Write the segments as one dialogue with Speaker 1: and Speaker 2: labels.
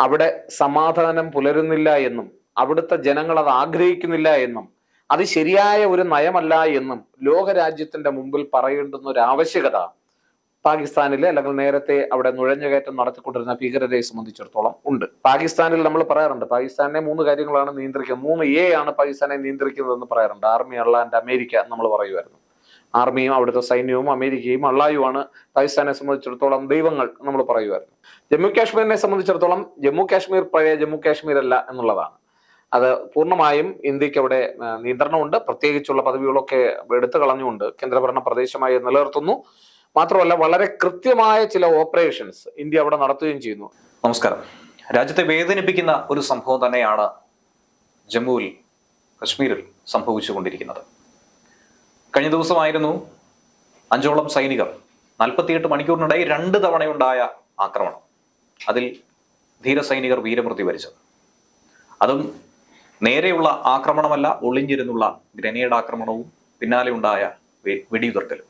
Speaker 1: അവിടെ സമാധാനം പുലരുന്നില്ല എന്നും അവിടുത്തെ ജനങ്ങൾ അത് ആഗ്രഹിക്കുന്നില്ല എന്നും അത് ശരിയായ ഒരു നയമല്ല എന്നും ലോകരാജ്യത്തിന്റെ മുമ്പിൽ പറയേണ്ടുന്ന ഒരു ആവശ്യകത പാകിസ്ഥാനിലെ അല്ലെങ്കിൽ നേരത്തെ അവിടെ നുഴഞ്ഞുകയറ്റം നടത്തിക്കൊണ്ടിരുന്ന ഭീകരരെ സംബന്ധിച്ചിടത്തോളം ഉണ്ട്. പാകിസ്ഥാനിൽ നമ്മൾ പറയാറുണ്ട്, പാകിസ്ഥാനെ 3 കാര്യങ്ങളാണ് നിയന്ത്രിക്കുന്നത്, 3A ആണ് പാകിസ്ഥാനെ നിയന്ത്രിക്കുന്നതെന്ന് പറയാറുണ്ട്. ആർമി, അള്ള ആൻഡ് അമേരിക്ക നമ്മൾ പറയുമായിരുന്നു. ആർമിയും അവിടുത്തെ സൈന്യവും അമേരിക്കയും അള്ളായുമാണ് പാകിസ്ഥാനെ സംബന്ധിച്ചിടത്തോളം ദൈവങ്ങൾ നമ്മൾ പറയുമായിരുന്നു. ജമ്മു കാശ്മീരിനെ സംബന്ധിച്ചിടത്തോളം ജമ്മു കാശ്മീർ പഴയ ജമ്മു കാശ്മീർ അല്ല എന്നുള്ളതാണ്. അത് പൂർണ്ണമായും ഇന്ത്യക്ക് അവിടെ നിയന്ത്രണമുണ്ട്. പ്രത്യേകിച്ചുള്ള പദവികളൊക്കെ എടുത്തു കളഞ്ഞുകൊണ്ട് കേന്ദ്രഭരണ പ്രദേശമായി നിലനിർത്തുന്നു. മാത്രമല്ല വളരെ കൃത്യമായ ചില ഓപ്പറേഷൻസ് ഇന്ത്യ അവിടെ നടത്തുകയും ചെയ്യുന്നു.
Speaker 2: നമസ്കാരം. രാജ്യത്തെ വേദനിപ്പിക്കുന്ന ഒരു സംഭവം തന്നെയാണ് ജമ്മുവിൽ, കശ്മീരിൽ സംഭവിച്ചുകൊണ്ടിരിക്കുന്നത്. കഴിഞ്ഞ ദിവസമായിരുന്നു 5ഓളം സൈനികർ 48 മണിക്കൂറിനിടയിൽ 2 തവണയുണ്ടായ ആക്രമണം. അതിൽ ധീര സൈനികർ വീരമൃത്യു വരിച്ചത്. അതും നേരെയുള്ള ആക്രമണമല്ല, ഒളിഞ്ഞിരുന്നുള്ള ഗ്രനേഡ് ആക്രമണവും പിന്നാലെ ഉണ്ടായ വെടിയുതിർക്കലും.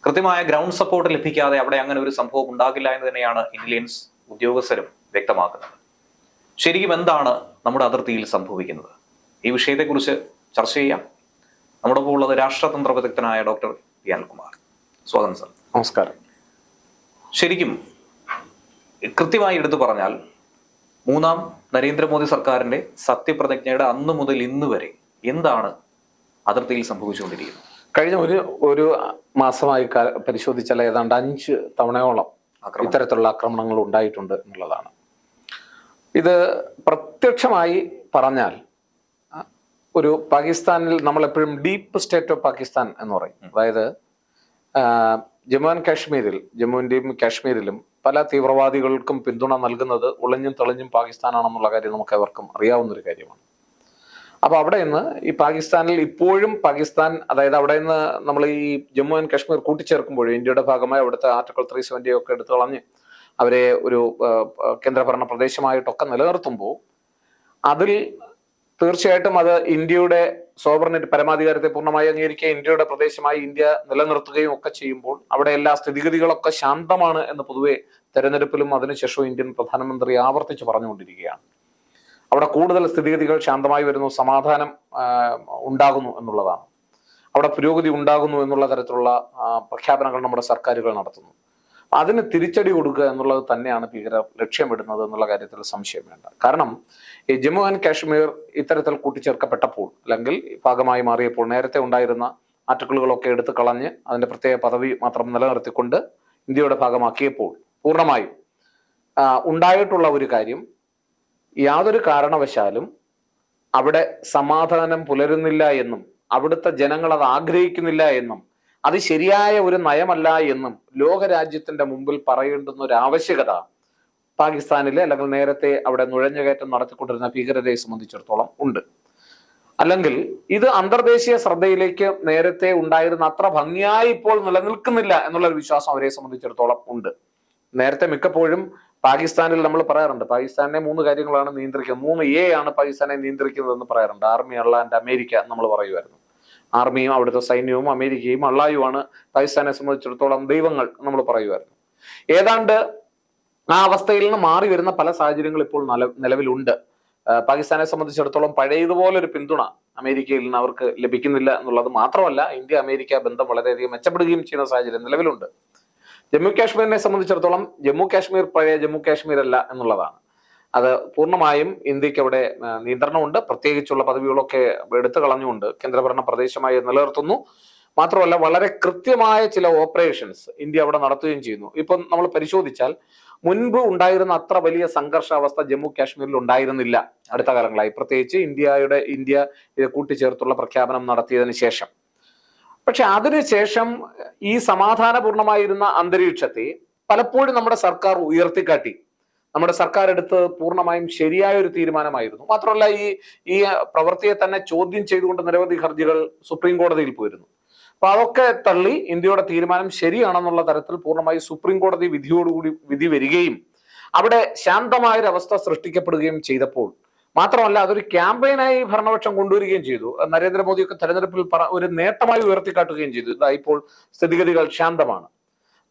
Speaker 2: കൃത്യമായ ഗ്രൗണ്ട് സപ്പോർട്ട് ലഭിക്കാതെ അവിടെ അങ്ങനെ ഒരു സംഭവം ഉണ്ടാകില്ല എന്ന് തന്നെയാണ് ഇന്റലിജൻസ് ഉദ്യോഗസ്ഥരും വ്യക്തമാക്കുന്നത്. ശരിക്കും എന്താണ് നമ്മുടെ അതിർത്തിയിൽ സംഭവിക്കുന്നത്? ഈ വിഷയത്തെക്കുറിച്ച് ചർച്ച ചെയ്യാം. നമ്മുടെ ഒപ്പം ഉള്ളത് രാഷ്ട്രതന്ത്ര വിദഗ്ധനായ ഡോക്ടർ പി അനിൽകുമാർ. സ്വാഗതം സർ.
Speaker 1: നമസ്കാരം.
Speaker 2: ശരിക്കും കൃത്യമായി എടുത്തു പറഞ്ഞാൽ 3ാം നരേന്ദ്രമോദി സർക്കാരിന്റെ സത്യപ്രതിജ്ഞയുടെ അന്ന് മുതൽ ഇന്ന് വരെ എന്താണ് അതിർത്തിയിൽ സംഭവിച്ചുകൊണ്ടിരിക്കുന്നത്?
Speaker 1: കഴിഞ്ഞ ഒരു മാസമായി പരിശോധിച്ചാൽ ഏതാണ്ട് 5 തവണയോളം ഇത്തരത്തിലുള്ള ആക്രമണങ്ങൾ ഉണ്ടായിട്ടുണ്ട് എന്നുള്ളതാണ്. ഇത് പ്രത്യക്ഷമായി പറഞ്ഞാൽ ഒരു പാകിസ്ഥാനിൽ നമ്മൾ എപ്പോഴും ഡീപ്പ് സ്റ്റേറ്റ് ഓഫ് പാകിസ്ഥാൻ എന്ന് പറയും. അതായത് ജമ്മുവിന്റെയും കാശ്മീരിലും പല തീവ്രവാദികൾക്കും പിന്തുണ നൽകുന്നത് ഒളിഞ്ഞും തെളിഞ്ഞും പാകിസ്ഥാനാണെന്നുള്ള കാര്യം നമുക്ക് എവർക്കും അറിയാവുന്ന ഒരു കാര്യമാണ്. അപ്പൊ അവിടെ നിന്ന് ഈ പാകിസ്ഥാനിൽ ഇപ്പോഴും പാകിസ്ഥാൻ, അതായത് അവിടെ നിന്ന് നമ്മൾ ഈ ജമ്മു ആൻഡ് കാശ്മീർ കൂട്ടിച്ചേർക്കുമ്പോഴും ഇന്ത്യയുടെ ഭാഗമായി അവിടുത്തെ ആർട്ടിക്കിൾ 370 ഒക്കെ എടുത്തു കളഞ്ഞ് അവരെ ഒരു കേന്ദ്രഭരണ പ്രദേശമായിട്ടൊക്കെ നിലനിർത്തുമ്പോൾ അതിൽ തീർച്ചയായിട്ടും അത് ഇന്ത്യയുടെ സോവറിനിറ്റി, പരമാധികാരത്തെ പൂർണ്ണമായി അംഗീകരിക്കുക, ഇന്ത്യയുടെ പ്രദേശമായി ഇന്ത്യ നിലനിർത്തുകയും ഒക്കെ ചെയ്യുമ്പോൾ അവിടെ എല്ലാ സ്ഥിതിഗതികളൊക്കെ ശാന്തമാണ് എന്ന് പൊതുവെ തെരഞ്ഞെടുപ്പിലും അതിനുശേഷവും ഇന്ത്യൻ പ്രധാനമന്ത്രി ആവർത്തിച്ച് പറഞ്ഞുകൊണ്ടിരിക്കുകയാണ്. അവിടെ കൂടുതൽ സ്ഥിതിഗതികൾ ശാന്തമായി വരുന്നു, സമാധാനം ഉണ്ടാകുന്നു എന്നുള്ളതാണ്. അവിടെ പുരോഗതി ഉണ്ടാകുന്നു എന്നുള്ള തരത്തിലുള്ള പ്രഖ്യാപനങ്ങൾ നമ്മുടെ സർക്കാരുകൾ നടത്തുന്നു. അതിന് തിരിച്ചടി കൊടുക്കുക എന്നുള്ളത് തന്നെയാണ് ഭീകരർ ലക്ഷ്യമിടുന്നത് എന്നുള്ള കാര്യത്തിൽ സംശയം വേണ്ട. കാരണം ഈ ജമ്മു ആൻഡ് കാശ്മീർ ഇത്തരത്തിൽ കൂട്ടിച്ചേർക്കപ്പെട്ടപ്പോൾ അല്ലെങ്കിൽ ഭാഗമായി മാറിയപ്പോൾ നേരത്തെ ഉണ്ടായിരുന്ന ആർട്ടിക്കിളുകളൊക്കെ എടുത്തു കളഞ്ഞ് അതിന്റെ പ്രത്യേക പദവി മാത്രം നിലനിർത്തിക്കൊണ്ട് ഇന്ത്യയുടെ ഭാഗമാക്കിയപ്പോൾ പൂർണ്ണമായും ഉണ്ടായിട്ടുള്ള ഒരു കാര്യം, യാതൊരു കാരണവശാലും അവിടെ സമാധാനം പുലരുന്നില്ല എന്നും അവിടുത്തെ ജനങ്ങൾ അത് ആഗ്രഹിക്കുന്നില്ല എന്നും അത് ശരിയായ ഒരു നയമല്ല എന്നും ലോകരാജ്യത്തിന്റെ മുമ്പിൽ പറയേണ്ടുന്ന ഒരു ആവശ്യകത പാകിസ്ഥാനിലെ അല്ലെങ്കിൽ നേരത്തെ അവിടെ നുഴഞ്ഞുകയറ്റം നടത്തിക്കൊണ്ടിരുന്ന ഭീകരരെ സംബന്ധിച്ചിടത്തോളം ഉണ്ട്. അല്ലെങ്കിൽ ഇത് അന്തർദേശീയ ശ്രദ്ധയിലേക്ക് നേരത്തെ ഉണ്ടായിരുന്ന അത്ര ഭംഗിയായി ഇപ്പോൾ നിലനിൽക്കുന്നില്ല എന്നുള്ളൊരു വിശ്വാസം അവരെ സംബന്ധിച്ചിടത്തോളം ഉണ്ട്. നേരത്തെ മിക്കപ്പോഴും പാകിസ്ഥാനിൽ നമ്മൾ പറയാറുണ്ട്, പാകിസ്ഥാനെ 3 കാര്യങ്ങളാണ് നിയന്ത്രിക്കുന്നത്, 3A ആണ് പാകിസ്ഥാനെ നിയന്ത്രിക്കുന്നതെന്ന് പറയാറുണ്ട്. ആർമി, അള്ള ആൻഡ് അമേരിക്ക നമ്മൾ പറയുമായിരുന്നു. ആർമിയും അവിടുത്തെ സൈന്യവും അമേരിക്കയും അള്ളായുമാണ് പാകിസ്ഥാനെ സംബന്ധിച്ചിടത്തോളം ദൈവങ്ങൾ നമ്മൾ പറയുമായിരുന്നു. ഏതാണ്ട് ആ അവസ്ഥയിൽ നിന്ന് മാറി വരുന്ന പല സാഹചര്യങ്ങൾ ഇപ്പോൾ നിലവിലുണ്ട്. പാകിസ്ഥാനെ സംബന്ധിച്ചിടത്തോളം പഴയതുപോലൊരു പിന്തുണ അമേരിക്കയിൽ നിന്ന് അവർക്ക് ലഭിക്കുന്നില്ല എന്നുള്ളത് മാത്രമല്ല, ഇന്ത്യ അമേരിക്ക ബന്ധം വളരെയധികം മെച്ചപ്പെടുകയും ചെയ്യുന്ന സാഹചര്യം നിലവിലുണ്ട്. ജമ്മു കാശ്മീരിനെ സംബന്ധിച്ചിടത്തോളം ജമ്മു കാശ്മീർ പഴയ ജമ്മു കാശ്മീർ അല്ല എന്നുള്ളതാണ്. അത് പൂർണ്ണമായും ഇന്ത്യക്ക് അവിടെ നിയന്ത്രണമുണ്ട്. പ്രത്യേകിച്ചുള്ള പദവികളൊക്കെ എടുത്തു കളഞ്ഞുകൊണ്ട് കേന്ദ്രഭരണ പ്രദേശമായി നിലനിർത്തുന്നു. മാത്രമല്ല വളരെ കൃത്യമായ ചില ഓപ്പറേഷൻസ് ഇന്ത്യ അവിടെ നടത്തുകയും ചെയ്യുന്നു. ഇപ്പം നമ്മൾ പരിശോധിച്ചാൽ മുൻപ് ഉണ്ടായിരുന്ന അത്ര വലിയ സംഘർഷാവസ്ഥ ജമ്മു കാശ്മീരിൽ ഉണ്ടായിരുന്നില്ല അടുത്ത കാലങ്ങളായി, പ്രത്യേകിച്ച് ഇന്ത്യ ഇത് കൂട്ടിച്ചേർത്തുള്ള പ്രഖ്യാപനം നടത്തിയതിനു ശേഷം. പക്ഷെ അതിനുശേഷം ഈ സമാധാനപൂർണമായിരുന്ന അന്തരീക്ഷത്തെ പലപ്പോഴും നമ്മുടെ സർക്കാർ ഉയർത്തിക്കാട്ടി. നമ്മുടെ സർക്കാർ എടുത്ത് പൂർണ്ണമായും ശരിയായ ഒരു തീരുമാനമായിരുന്നു. മാത്രമല്ല ഈ പ്രവൃത്തിയെ തന്നെ ചോദ്യം ചെയ്തുകൊണ്ട് നിരവധി ഹർജികൾ സുപ്രീം കോടതിയിൽ പോയിരുന്നു. അപ്പൊ അതൊക്കെ തള്ളി ഇന്ത്യയുടെ തീരുമാനം ശരിയാണെന്നുള്ള തരത്തിൽ പൂർണ്ണമായി സുപ്രീം കോടതി വിധി വരികയും അവിടെ ശാന്തമായൊരവസ്ഥ സൃഷ്ടിക്കപ്പെടുകയും ചെയ്തപ്പോൾ, മാത്രമല്ല അതൊരു ക്യാമ്പയിനായി ഭരണപക്ഷം കൊണ്ടുവരികയും ചെയ്തു. നരേന്ദ്രമോദിയൊക്കെ തെരഞ്ഞെടുപ്പിൽ ഒരു നേട്ടമായി ഉയർത്തിക്കാട്ടുകയും ചെയ്തു. ഇതാ ഇപ്പോൾ സ്ഥിതിഗതികൾ ശാന്തമാണ്.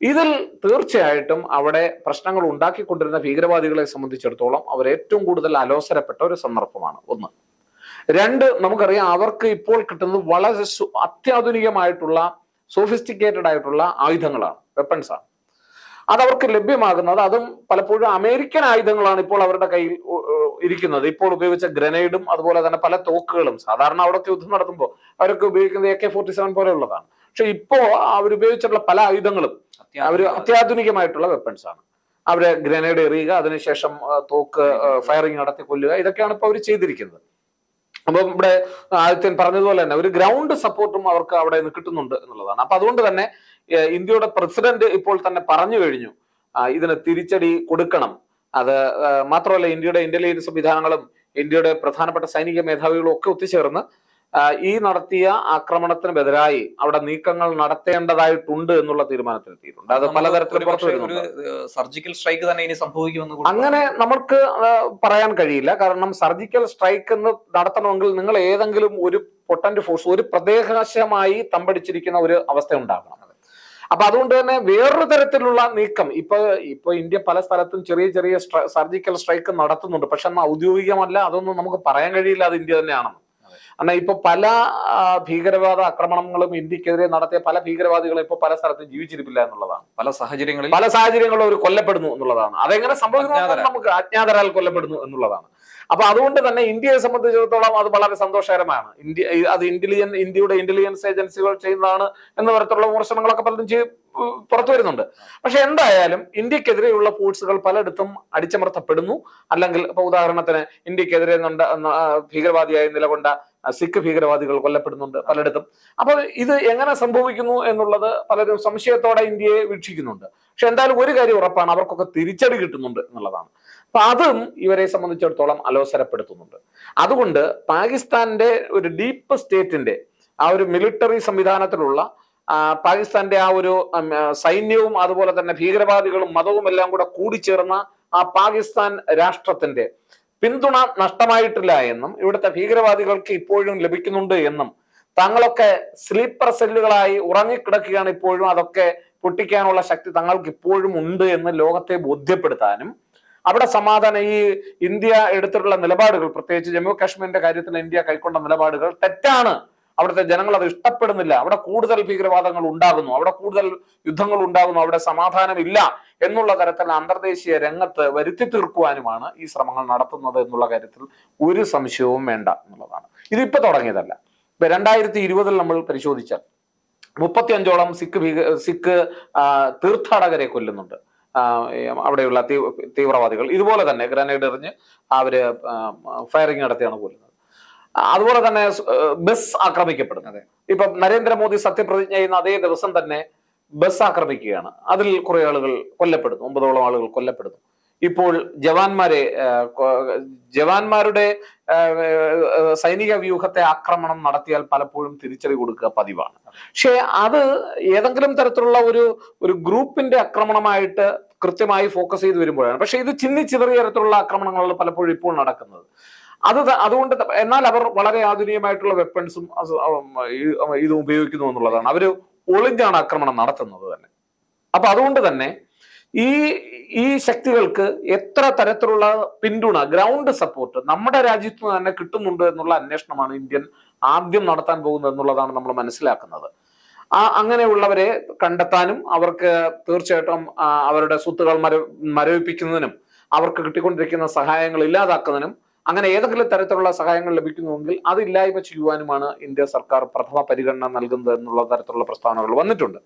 Speaker 1: ഇതിൽ തീർച്ചയായിട്ടും അവിടെ പ്രശ്നങ്ങൾ ഉണ്ടാക്കിക്കൊണ്ടിരുന്ന ഭീകരവാദികളെ സംബന്ധിച്ചിടത്തോളം അവർ ഏറ്റവും കൂടുതൽ അലോസരപ്പെട്ട ഒരു സന്ദർഭമാണ്. ഒന്ന്. രണ്ട്, നമുക്കറിയാം അവർക്ക് ഇപ്പോൾ കിട്ടുന്നത് വളരെ അത്യാധുനികമായിട്ടുള്ള സോഫിസ്റ്റിക്കേറ്റഡ് ആയിട്ടുള്ള ആയുധങ്ങളാണ്, വെപ്പൺസ് ആണ്. അതവർക്ക് ലഭ്യമാകുന്നത് അതും പലപ്പോഴും അമേരിക്കൻ ആയുധങ്ങളാണ് ഇപ്പോൾ അവരുടെ കയ്യിൽ ഇരിക്കുന്നത്. ഇപ്പോൾ ഉപയോഗിച്ച ഗ്രനേഡും അതുപോലെ തന്നെ പല തോക്കുകളും. സാധാരണ അവിടെയൊക്കെ യുദ്ധം നടത്തുമ്പോൾ അവരൊക്കെ ഉപയോഗിക്കുന്നത് AK-47 പോലെയുള്ളതാണ്. പക്ഷെ ഇപ്പോ അവരുപയോഗിച്ചിട്ടുള്ള പല ആയുധങ്ങളും അവർ അത്യാധുനികമായിട്ടുള്ള വെപ്പൺസ് ആണ്. അവര് ഗ്രനേഡ് എറിയുക, അതിനുശേഷം തോക്ക് ഫയറിംഗ് നടത്തി കൊല്ലുക, ഇതൊക്കെയാണ് ഇപ്പൊ അവർ ചെയ്തിരിക്കുന്നത്. അപ്പം ഇവിടെ ആദിത്യൻ പറഞ്ഞതുപോലെ തന്നെ ഒരു ഗ്രൗണ്ട് സപ്പോർട്ടും അവർക്ക് അവിടെ നിന്ന് കിട്ടുന്നുണ്ട് എന്നുള്ളതാണ്. അപ്പൊ അതുകൊണ്ട് തന്നെ ഇന്ത്യയുടെ പ്രസിഡന്റ് ഇപ്പോൾ തന്നെ പറഞ്ഞു കഴിഞ്ഞു ഇതിന് തിരിച്ചടി കൊടുക്കണം. അത് മാത്രമല്ല ഇന്ത്യയുടെ ഇന്റലിജൻസ് സംവിധാനങ്ങളും ഇന്ത്യയുടെ പ്രധാനപ്പെട്ട സൈനിക മേധാവികളും ഒക്കെ ഒത്തുചേർന്ന് ഈ നടത്തിയ ആക്രമണത്തിനെതിരായി അവിടെ നീക്കങ്ങൾ നടത്തേണ്ടതായിട്ടുണ്ട് എന്നുള്ള തീരുമാനത്തിലെത്തിയിട്ടുണ്ട്. അത് പലതരത്തിൽ പുറത്തു വരുന്നുണ്ട്.
Speaker 2: സർജിക്കൽ സ്ട്രൈക്ക് തന്നെ ഇനി സംഭവിക്കുമെന്ന്
Speaker 1: അങ്ങനെ നമുക്ക് പറയാൻ കഴിയില്ല. കാരണം സർജിക്കൽ സ്ട്രൈക്ക് എന്ന് നടത്തണമെങ്കിൽ നിങ്ങൾ ഏതെങ്കിലും ഒരു പൊട്ടന്റ് ഫോഴ്സ്, ഒരു പ്രദേശമായി തമ്പടിച്ചിരിക്കുന്ന ഒരു അവസ്ഥ ഉണ്ടാകണം. അപ്പൊ അതുകൊണ്ട് തന്നെ വേറൊരു തരത്തിലുള്ള നീക്കം ഇപ്പൊ ഇന്ത്യ പല സ്ഥലത്തും ചെറിയ ചെറിയ സർജിക്കൽ സ്ട്രൈക്ക് നടത്തുന്നുണ്ട്. പക്ഷെ അന്ന് ഔദ്യോഗികമല്ല, അതൊന്നും നമുക്ക് പറയാൻ കഴിയില്ല അത് ഇന്ത്യ തന്നെയാണെന്ന്. എന്നാൽ ഇപ്പൊ പല ഭീകരവാദ ആക്രമണങ്ങളും ഇന്ത്യക്കെതിരെ നടത്തിയ പല ഭീകരവാദികളും ഇപ്പൊ പല സ്ഥലത്തും ജീവിച്ചിരിപ്പില്ല എന്നുള്ളതാണ്.
Speaker 2: പല സാഹചര്യങ്ങളും
Speaker 1: അവർ കൊല്ലപ്പെടുന്നു എന്നുള്ളതാണ്. അതെങ്ങനെ സംഭവിക്കുന്നു നമുക്ക് അജ്ഞാതരാൽ കൊല്ലപ്പെടുന്നു എന്നുള്ളതാണ്. അപ്പൊ അതുകൊണ്ട് തന്നെ ഇന്ത്യയെ സംബന്ധിച്ചിടത്തോളം അത് വളരെ സന്തോഷകരമാണ്. ഇന്ത്യയുടെ ഇന്റലിജൻസ് ഏജൻസികൾ ചെയ്യുന്നതാണ് എന്ന തരത്തിലുള്ള വിമർശനങ്ങളൊക്കെ പലരും പുറത്തു വരുന്നുണ്ട്. പക്ഷെ എന്തായാലും ഇന്ത്യക്കെതിരെയുള്ള ഫോഴ്സുകൾ പലയിടത്തും അടിച്ചമർത്തപ്പെടുന്നു. അല്ലെങ്കിൽ ഇപ്പൊ ഉദാഹരണത്തിന് ഇന്ത്യക്കെതിരെ ഭീകരവാദിയായി നിലകൊണ്ട സിഖ് ഭീകരവാദികൾ കൊല്ലപ്പെടുന്നുണ്ട് പലയിടത്തും. അപ്പൊ ഇത് എങ്ങനെ സംഭവിക്കുന്നു എന്നുള്ളത് പലരും സംശയത്തോടെ ഇന്ത്യയെ വീക്ഷിക്കുന്നുണ്ട്. പക്ഷെ എന്തായാലും ഒരു കാര്യം ഉറപ്പാണ്, അവർക്കൊക്കെ തിരിച്ചടി കിട്ടുന്നുണ്ട് എന്നുള്ളതാണ്. അപ്പൊ അതും ഇവരെ സംബന്ധിച്ചിടത്തോളം അലോസരപ്പെടുത്തുന്നുണ്ട്. അതുകൊണ്ട് പാകിസ്ഥാന്റെ ഒരു ഡീപ്പ് സ്റ്റേറ്റിന്റെ ആ ഒരു മിലിറ്ററി സംവിധാനത്തിലുള്ള പാകിസ്ഥാന്റെ ആ ഒരു സൈന്യവും അതുപോലെ തന്നെ ഭീകരവാദികളും മതവും എല്ലാം കൂടെ കൂടിച്ചേർന്ന ആ പാകിസ്ഥാൻ രാഷ്ട്രത്തിന്റെ പിന്തുണ നഷ്ടമായിട്ടില്ല എന്നും ഇവിടുത്തെ ഭീകരവാദികൾക്ക് ഇപ്പോഴും ലഭിക്കുന്നുണ്ട് എന്നും തങ്ങളൊക്കെ സ്ലീപ്പർ സെല്ലുകളായി ഉറങ്ങിക്കിടക്കുകയാണ് ഇപ്പോഴും, അതൊക്കെ പൊട്ടിക്കാനുള്ള ശക്തി തങ്ങൾക്ക് ഇപ്പോഴും ഉണ്ട് എന്ന് ലോകത്തെ ബോധ്യപ്പെടുത്താനും അവിടെ സമാധാനം ഈ ഇന്ത്യ എടുത്തിട്ടുള്ള നിലപാടുകൾ, പ്രത്യേകിച്ച് ജമ്മു കാശ്മീരിന്റെ കാര്യത്തിൽ ഇന്ത്യ കൈക്കൊണ്ട നിലപാടുകൾ തെറ്റാണ്, അവിടുത്തെ ജനങ്ങൾ അത് ഇഷ്ടപ്പെടുന്നില്ല, അവിടെ കൂടുതൽ ഭീകരവാദങ്ങൾ ഉണ്ടാകുന്നു, അവിടെ കൂടുതൽ യുദ്ധങ്ങൾ ഉണ്ടാകുന്നു, അവിടെ സമാധാനമില്ല എന്നുള്ള തരത്തിൽ അന്തർദേശീയ രംഗത്ത് വരുത്തി തീർക്കുവാനുമാണ് ഈ ശ്രമങ്ങൾ നടത്തുന്നത് എന്നുള്ള കാര്യത്തിൽ ഒരു സംശയവും വേണ്ട എന്നുള്ളതാണ്. ഇതിപ്പോ തുടങ്ങിയതല്ല. ഇപ്പൊ 2020 നമ്മൾ പരിശോധിച്ചാൽ 35ഓളം സിഖ് തീർത്ഥാടകരെ കൊല്ലുന്നുണ്ട് അവിടെയുള്ള തീവ്രവാദികൾ. ഇതുപോലെ തന്നെ ഗ്രനേഡ് എറിഞ്ഞ് അവര് ഫയറിംഗ് നടത്തിയാണ് കൊല്ലുന്നത്. അതുപോലെ തന്നെ ബസ് ആക്രമിക്കപ്പെടുന്നത്. ഇപ്പൊ നരേന്ദ്രമോദി സത്യപ്രതിജ്ഞ ചെയ്യുന്ന അതേ ദിവസം തന്നെ ബസ് ആക്രമിക്കുകയാണ്. അതിൽ കുറെ ആളുകൾ കൊല്ലപ്പെടുന്നു, 9ഓളം ആളുകൾ കൊല്ലപ്പെടുന്നു. ഇപ്പോൾ ജവാന്മാരുടെ സൈനിക വ്യൂഹത്തെ ആക്രമണം നടത്തിയാൽ പലപ്പോഴും തിരിച്ചടി കൊടുക്കുക പതിവാണ്. പക്ഷെ അത് ഏതെങ്കിലും തരത്തിലുള്ള ഒരു ഗ്രൂപ്പിന്റെ ആക്രമണമായിട്ട് കൃത്യമായി ഫോക്കസ് ചെയ്ത് വരുമ്പോഴാണ്. പക്ഷെ ഇത് ചിന്നിച്ചിതറിയ തരത്തിലുള്ള ആക്രമണങ്ങളാണ് പലപ്പോഴും ഇപ്പോൾ നടക്കുന്നത്. അതുകൊണ്ട് എന്നാൽ അവർ വളരെ ആധുനികമായിട്ടുള്ള വെപ്പൺസും ഇതും ഉപയോഗിക്കുന്നു എന്നുള്ളതാണ്. അവര് ഒളിഞ്ഞാണ് ആക്രമണം നടത്തുന്നത് തന്നെ. അപ്പൊ അതുകൊണ്ട് തന്നെ ഈ ശക്തികൾക്ക് എത്ര തരത്തിലുള്ള പിന്തുണ, ഗ്രൗണ്ട് സപ്പോർട്ട് നമ്മുടെ രാജ്യത്ത് തന്നെ കിട്ടുന്നുണ്ട് എന്നുള്ള അന്വേഷണമാണ് ഇന്ത്യൻ ആദ്യം നടത്താൻ പോകുന്നത് എന്നുള്ളതാണ് നമ്മൾ മനസ്സിലാക്കുന്നത്. അങ്ങനെയുള്ളവരെ കണ്ടെത്താനും അവർക്ക് തീർച്ചയായിട്ടും അവരുടെ സ്വത്തുകൾ മരവിപ്പിക്കുന്നതിനും അവർക്ക് കിട്ടിക്കൊണ്ടിരിക്കുന്ന സഹായങ്ങൾ ഇല്ലാതാക്കുന്നതിനും അങ്ങനെ ഏതെങ്കിലും തരത്തിലുള്ള സഹായങ്ങൾ ലഭിക്കുന്നുവെങ്കിൽ അത് ഇല്ലായ്മ ചെയ്യുവാനുമാണ് ഇന്ത്യ സർക്കാർ പ്രഥമ പരിഗണന നൽകുന്നത് എന്നുള്ള തരത്തിലുള്ള പ്രസ്താവനകൾ വന്നിട്ടുണ്ട്.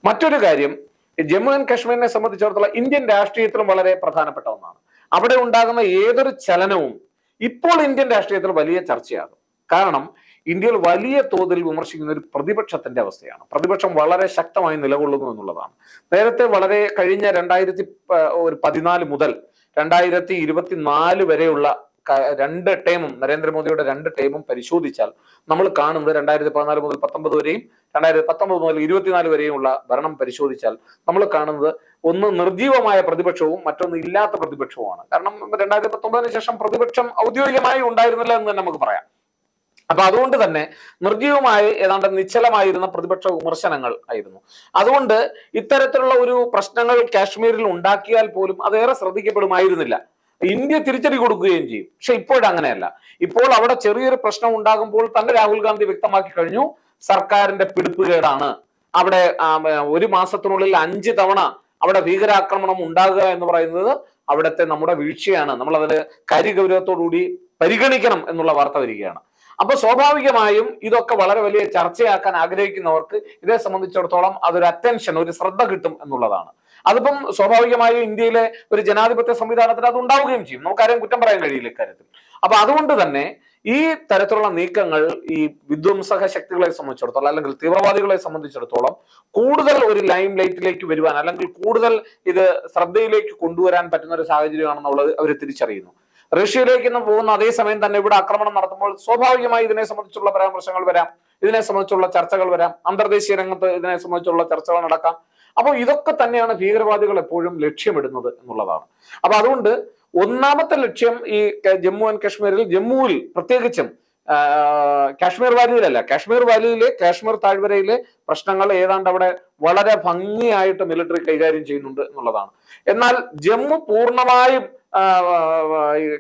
Speaker 1: മറ്റൊരു കാര്യം, ജമ്മു ആൻഡ് കാശ്മീരിനെ സംബന്ധിച്ചിടത്തോളം ഇന്ത്യൻ രാഷ്ട്രീയത്തിലും വളരെ പ്രധാനപ്പെട്ട ഒന്നാണ്. അവിടെ ഉണ്ടാകുന്ന ഏതൊരു ചലനവും ഇപ്പോൾ ഇന്ത്യൻ രാഷ്ട്രീയത്തിൽ വലിയ ചർച്ചയാകും. കാരണം ഇന്ത്യയിൽ വലിയ തോതിൽ വിമർശിക്കുന്ന ഒരു പ്രതിപക്ഷത്തിന്റെ അവസ്ഥയാണ്. പ്രതിപക്ഷം വളരെ ശക്തമായി നിലകൊള്ളുന്നു എന്നുള്ളതാണ്. നേരത്തെ വളരെ കഴിഞ്ഞ 2014 മുതൽ 2024 വരെയുള്ള 2 ടേമും നരേന്ദ്രമോദിയുടെ 2 ടേമും പരിശോധിച്ചാൽ നമ്മൾ കാണുന്നത് 2014 മുതൽ 19 വരെയും 2019 മുതൽ 24 വരെയുമുള്ള ഭരണം പരിശോധിച്ചാൽ നമ്മൾ കാണുന്നത് ഒന്ന് നിർജീവമായ പ്രതിപക്ഷവും മറ്റൊന്ന് ഇല്ലാത്ത പ്രതിപക്ഷവുമാണ്. കാരണം 2019 ശേഷം പ്രതിപക്ഷം ഔദ്യോഗികമായി ഉണ്ടായിരുന്നില്ല എന്ന് തന്നെ നമുക്ക് പറയാം. അപ്പൊ അതുകൊണ്ട് തന്നെ നിർജീവമായി ഏതാണ്ട് നിശ്ചലമായിരുന്ന പ്രതിപക്ഷ വിമർശനങ്ങൾ ആയിരുന്നു. അതുകൊണ്ട് ഇത്തരത്തിലുള്ള ഒരു പ്രശ്നങ്ങൾ കാശ്മീരിൽ ഉണ്ടാക്കിയാൽ പോലും അതേറെ ശ്രദ്ധിക്കപ്പെടുമായിരുന്നില്ല. ഇന്ത്യ തിരിച്ചടി കൊടുക്കുകയും ചെയ്യും. പക്ഷെ ഇപ്പോഴങ്ങനെയല്ല. ഇപ്പോൾ അവിടെ ചെറിയൊരു പ്രശ്നം ഉണ്ടാകുമ്പോൾ തന്നെ രാഹുൽ ഗാന്ധി വ്യക്തമാക്കി കഴിഞ്ഞു, സർക്കാരിന്റെ പിടിപ്പുകേടാണ്. അവിടെ ഒരു മാസത്തിനുള്ളിൽ 5 തവണ അവിടെ ഭീകരാക്രമണം ഉണ്ടാകുക എന്ന് പറയുന്നത് അവിടുത്തെ നമ്മുടെ വീഴ്ചയാണ്, നമ്മൾ അതിന് കാര്യഗൗരവത്തോടുകൂടി പരിഗണിക്കണം എന്നുള്ള വാർത്ത വരികയാണ്. അപ്പൊ സ്വാഭാവികമായും ഇതൊക്കെ വളരെ വലിയ ചർച്ചയാക്കാൻ ആഗ്രഹിക്കുന്നവർക്ക് ഇതേ സംബന്ധിച്ചിടത്തോളം അതൊരു അറ്റൻഷൻ, ഒരു ശ്രദ്ധ കിട്ടും എന്നുള്ളതാണ്. അതിപ്പം സ്വാഭാവികമായും ഇന്ത്യയിലെ ഒരു ജനാധിപത്യ സംവിധാനത്തിന് അത് ഉണ്ടാവുകയും ചെയ്യും. നമുക്കാരെയും കുറ്റം പറയാൻ കഴിയില്ല ഇക്കാര്യത്തിൽ. അപ്പൊ അതുകൊണ്ട് തന്നെ ഈ തരത്തിലുള്ള നീക്കങ്ങൾ ഈ വിധ്വംസക ശക്തികളെ സംബന്ധിച്ചിടത്തോളം അല്ലെങ്കിൽ തീവ്രവാദികളെ സംബന്ധിച്ചിടത്തോളം കൂടുതൽ ഒരു ലൈം ലൈറ്റിലേക്ക് വരുവാൻ അല്ലെങ്കിൽ കൂടുതൽ ഇത് ശ്രദ്ധയിലേക്ക് കൊണ്ടുവരാൻ പറ്റുന്ന ഒരു സാഹചര്യമാണെന്നുള്ളത് അവർ തിരിച്ചറിയുന്നു. റഷ്യയിലേക്ക് പോകുന്ന അതേസമയം തന്നെ ഇവിടെ ആക്രമണം നടത്തുമ്പോൾ സ്വാഭാവികമായി ഇതിനെ സംബന്ധിച്ചുള്ള പരാമർശങ്ങൾ വരാം, ഇതിനെ സംബന്ധിച്ചുള്ള ചർച്ചകൾ വരാം, അന്തർദേശീയ രംഗത്ത് ഇതിനെ സംബന്ധിച്ചുള്ള ചർച്ചകൾ നടക്കാം. അപ്പോൾ ഇതൊക്കെ തന്നെയാണ് ഭീകരവാദികൾ എപ്പോഴും ലക്ഷ്യമിടുന്നത് എന്നുള്ളതാണ്. അപ്പൊ അതുകൊണ്ട് ഒന്നാമത്തെ ലക്ഷ്യം ഈ ജമ്മു ആൻഡ് കാശ്മീരിൽ, ജമ്മുവിൽ പ്രത്യേകിച്ചും കാശ്മീർ വാലിയിലല്ല, കാശ്മീർ വാലിയിലെ കാശ്മീർ താഴ്വരയിലെ പ്രശ്നങ്ങൾ ഏതാണ്ട് അവിടെ വളരെ ഭംഗിയായിട്ട് മിലിറ്ററി കൈകാര്യം ചെയ്യുന്നുണ്ട് എന്നുള്ളതാണ്. എന്നാൽ ജമ്മു പൂർണ്ണമായും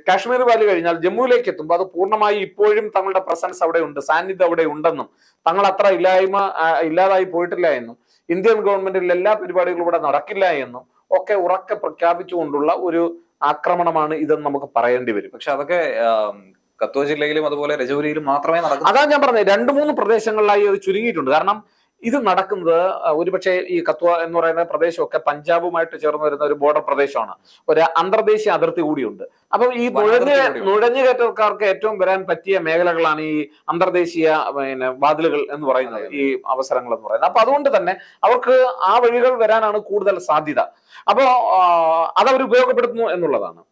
Speaker 1: കാശ്മീർ വാലി കഴിഞ്ഞാൽ ജമ്മുവിലേക്ക് എത്തുമ്പോൾ അത് പൂർണ്ണമായി ഇപ്പോഴും തങ്ങളുടെ പ്രസൻസ് അവിടെ ഉണ്ട്, സാന്നിധ്യം അവിടെ ഉണ്ടെന്നും തങ്ങൾ അത്ര ഇല്ലാതായി പോയിട്ടില്ല എന്നും ഇന്ത്യൻ ഗവൺമെന്റിൽ എല്ലാ പരിപാടികളും ഇവിടെ നടക്കില്ല എന്നും ഒക്കെ ഉറക്കെ പ്രഖ്യാപിച്ചുകൊണ്ടുള്ള ഒരു ആക്രമണമാണ് ഇതെന്ന് നമുക്ക് പറയേണ്ടി വരും.
Speaker 2: പക്ഷെ അതൊക്കെ കത്വ ജില്ലയിലും അതുപോലെ രജൌരിയിലും മാത്രമേ നടക്കൂ.
Speaker 1: അതാ ഞാൻ പറഞ്ഞത്, 2-3 പ്രദേശങ്ങളിലായി അത് ചുരുങ്ങിയിട്ടുണ്ട്. കാരണം ഇത് നടക്കുന്നത് ഒരുപക്ഷെ ഈ കത്വ എന്ന് പറയുന്ന പ്രദേശമൊക്കെ പഞ്ചാബുമായിട്ട് ചേർന്ന് വരുന്ന ഒരു ബോർഡർ പ്രദേശമാണ്, ഒരു അന്തർദേശീയ അതിർത്തി കൂടിയുണ്ട്. അപ്പൊ ഈ നുഴഞ്ഞുകയറ്റക്കാർക്ക് ഏറ്റവും വരാൻ പറ്റിയ മേഖലകളാണ് ഈ അന്തർദേശീയ വാതിലുകൾ എന്ന് പറയുന്നത്, ഈ അവസരങ്ങൾ എന്ന് പറയുന്നത്. അപ്പൊ അതുകൊണ്ട് തന്നെ അവർക്ക് ആ വഴികൾ വരാനാണ് കൂടുതൽ സാധ്യത. അപ്പോ അതവർ ഉപയോഗപ്പെടുത്തുന്നു എന്നുള്ളതാണ്.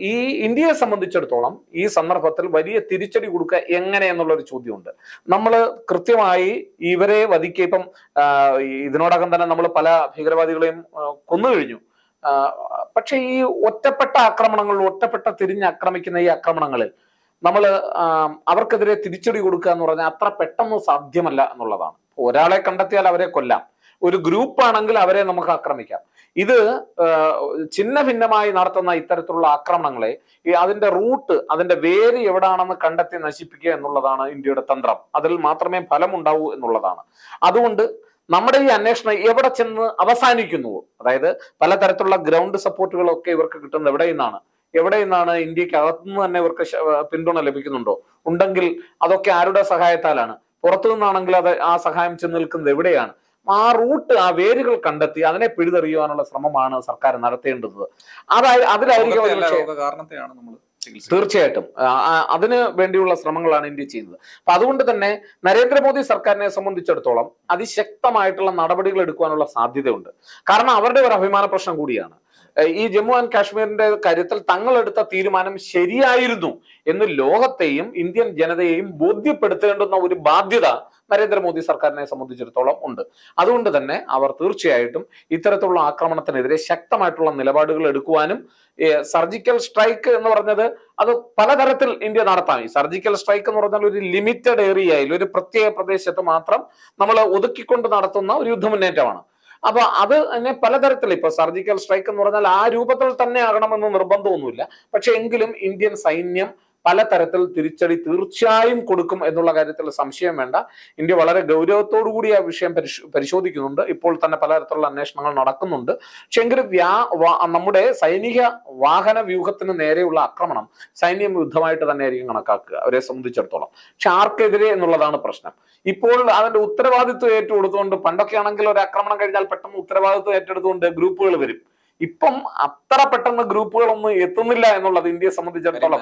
Speaker 1: ഈ ഇന്ത്യയെ സംബന്ധിച്ചിടത്തോളം ഈ സന്ദർഭത്തിൽ വലിയ തിരിച്ചടി കൊടുക്കുക എങ്ങനെ എന്നുള്ളൊരു ചോദ്യമുണ്ട്. നമ്മൾ കൃത്യമായി ഇവരെ വധിക്കുക, ഇപ്പം ഇതിനോടകം തന്നെ നമ്മൾ പല ഭീകരവാദികളെയും കൊന്നു കഴിഞ്ഞു. പക്ഷെ ഈ ഒറ്റപ്പെട്ട ആക്രമണങ്ങളിൽ, ഒറ്റപ്പെട്ട തിരിഞ്ഞാക്രമിക്കുന്ന ഈ ആക്രമണങ്ങളിൽ നമ്മൾ അവർക്കെതിരെ തിരിച്ചടി കൊടുക്കുക എന്ന് പറഞ്ഞാൽ അത്ര പെട്ടെന്ന് സാധ്യമല്ല എന്നുള്ളതാണ്. ഒരാളെ കണ്ടെത്തിയാൽ അവരെ കൊല്ലാം, ഒരു ഗ്രൂപ്പ് ആണെങ്കിൽ അവരെ നമുക്ക് ആക്രമിക്കാം. ഇത് ഛിന്ന ഭിന്നമായി നടത്തുന്ന ഇത്തരത്തിലുള്ള ആക്രമണങ്ങളെ അതിന്റെ റൂട്ട്, അതിന്റെ വേര് എവിടാണെന്ന് കണ്ടെത്തി നശിപ്പിക്കുക എന്നുള്ളതാണ് ഇന്ത്യയുടെ തന്ത്രം. അതിൽ മാത്രമേ ഫലം ഉണ്ടാവൂ എന്നുള്ളതാണ്. അതുകൊണ്ട് നമ്മുടെ ഈ അന്വേഷണം എവിടെ ചെന്ന് അവസാനിക്കുന്നുവോ, അതായത് പലതരത്തിലുള്ള ഗ്രൗണ്ട് സപ്പോർട്ടുകളൊക്കെ ഇവർക്ക് കിട്ടുന്നത് എവിടെ നിന്നാണ് ഇന്ത്യക്ക് അകത്തുനിന്ന് തന്നെ ഇവർക്ക് പിന്തുണ ലഭിക്കുന്നുണ്ടോ, ഉണ്ടെങ്കിൽ അതൊക്കെ ആരുടെ സഹായത്താലാണ്, പുറത്തു നിന്നാണെങ്കിൽ അത് ആ സഹായം ചെന്ന് നിൽക്കുന്നത് എവിടെയാണ്, ആ റൂട്ട്, ആ വേരുകൾ കണ്ടെത്തി അതിനെ പിഴുതെറിയുവാനുള്ള ശ്രമമാണ് സർക്കാർ നടത്തേണ്ടത്. തീർച്ചയായിട്ടും അതിന് വേണ്ടിയുള്ള ശ്രമങ്ങളാണ് ഇന്ത്യ ചെയ്യുന്നത്. അപ്പൊ അതുകൊണ്ട് തന്നെ നരേന്ദ്രമോദി സർക്കാരിനെ സംബന്ധിച്ചിടത്തോളം അതിശക്തമായിട്ടുള്ള നടപടികൾ എടുക്കുവാനുള്ള സാധ്യതയുണ്ട്. കാരണം അവരുടെ ഒരു അഭിമാന പ്രശ്നം കൂടിയാണ്. ഈ ജമ്മു ആൻഡ് കാശ്മീരിന്റെ കാര്യത്തിൽ തങ്ങളെടുത്ത തീരുമാനം ശരിയായിരുന്നു എന്ന് ലോകത്തെയും ഇന്ത്യൻ ജനതയെയും ബോധ്യപ്പെടുത്തേണ്ടുന്ന ഒരു ബാധ്യത നരേന്ദ്രമോദി സർക്കാരിനെ സംബന്ധിച്ചിടത്തോളം ഉണ്ട്. അതുകൊണ്ട് തന്നെ അവർ തീർച്ചയായിട്ടും ഇത്തരത്തിലുള്ള ആക്രമണത്തിനെതിരെ ശക്തമായിട്ടുള്ള നിലപാടുകൾ എടുക്കുവാനും, സർജിക്കൽ സ്ട്രൈക്ക് എന്ന് പറഞ്ഞത് അത് പലതരത്തിൽ ഇന്ത്യ നടത്താം. ഈ സർജിക്കൽ സ്ട്രൈക്ക് എന്ന് പറഞ്ഞാൽ ഒരു ലിമിറ്റഡ് ഏരിയയിൽ, ഒരു പ്രത്യേക പ്രദേശത്ത് മാത്രം നമ്മൾ ഒതുക്കിക്കൊണ്ട് നടത്തുന്ന ഒരു യുദ്ധമുന്നേറ്റമാണ്. അപ്പൊ അത് തന്നെ പലതരത്തിൽ, ഇപ്പൊ സർജിക്കൽ സ്ട്രൈക്ക് എന്ന് പറഞ്ഞാൽ ആ രൂപത്തിൽ തന്നെ ആകണമെന്ന് നിർബന്ധമൊന്നുമില്ല. പക്ഷെ എങ്കിലും ഇന്ത്യൻ സൈന്യം പലതരത്തിൽ തിരിച്ചടി തീർച്ചയായും കൊടുക്കും എന്നുള്ള കാര്യത്തിൽ സംശയം വേണ്ട. ഇന്ത്യ വളരെ ഗൗരവത്തോടു കൂടി ആ വിഷയം പരിശോധിക്കുന്നുണ്ട്. ഇപ്പോൾ തന്നെ പലതരത്തിലുള്ള അന്വേഷണങ്ങൾ നടക്കുന്നുണ്ട്. പക്ഷെ എങ്കിലും നമ്മുടെ സൈനിക വാഹന വ്യൂഹത്തിന് നേരെയുള്ള ആക്രമണം സൈന്യം യുദ്ധമായിട്ട് തന്നെ ആയിരിക്കും കണക്കാക്കുക അവരെ സംബന്ധിച്ചിടത്തോളം. പക്ഷെ ആർക്കെതിരെ എന്നുള്ളതാണ് പ്രശ്നം. ഇപ്പോൾ അതിന്റെ ഉത്തരവാദിത്വം ഏറ്റെടുത്തുകൊണ്ട്, പണ്ടൊക്കെ ആണെങ്കിൽ ഒരു ആക്രമണം കഴിഞ്ഞാൽ പെട്ടെന്ന് ഉത്തരവാദിത്വം ഏറ്റെടുത്തുകൊണ്ട് ഗ്രൂപ്പുകൾ വരും. ഇപ്പം അത്ര പെട്ടെന്ന് ഗ്രൂപ്പുകളൊന്നും എത്തുന്നില്ല എന്നുള്ളത് ഇന്ത്യയെ സംബന്ധിച്ചിടത്തോളം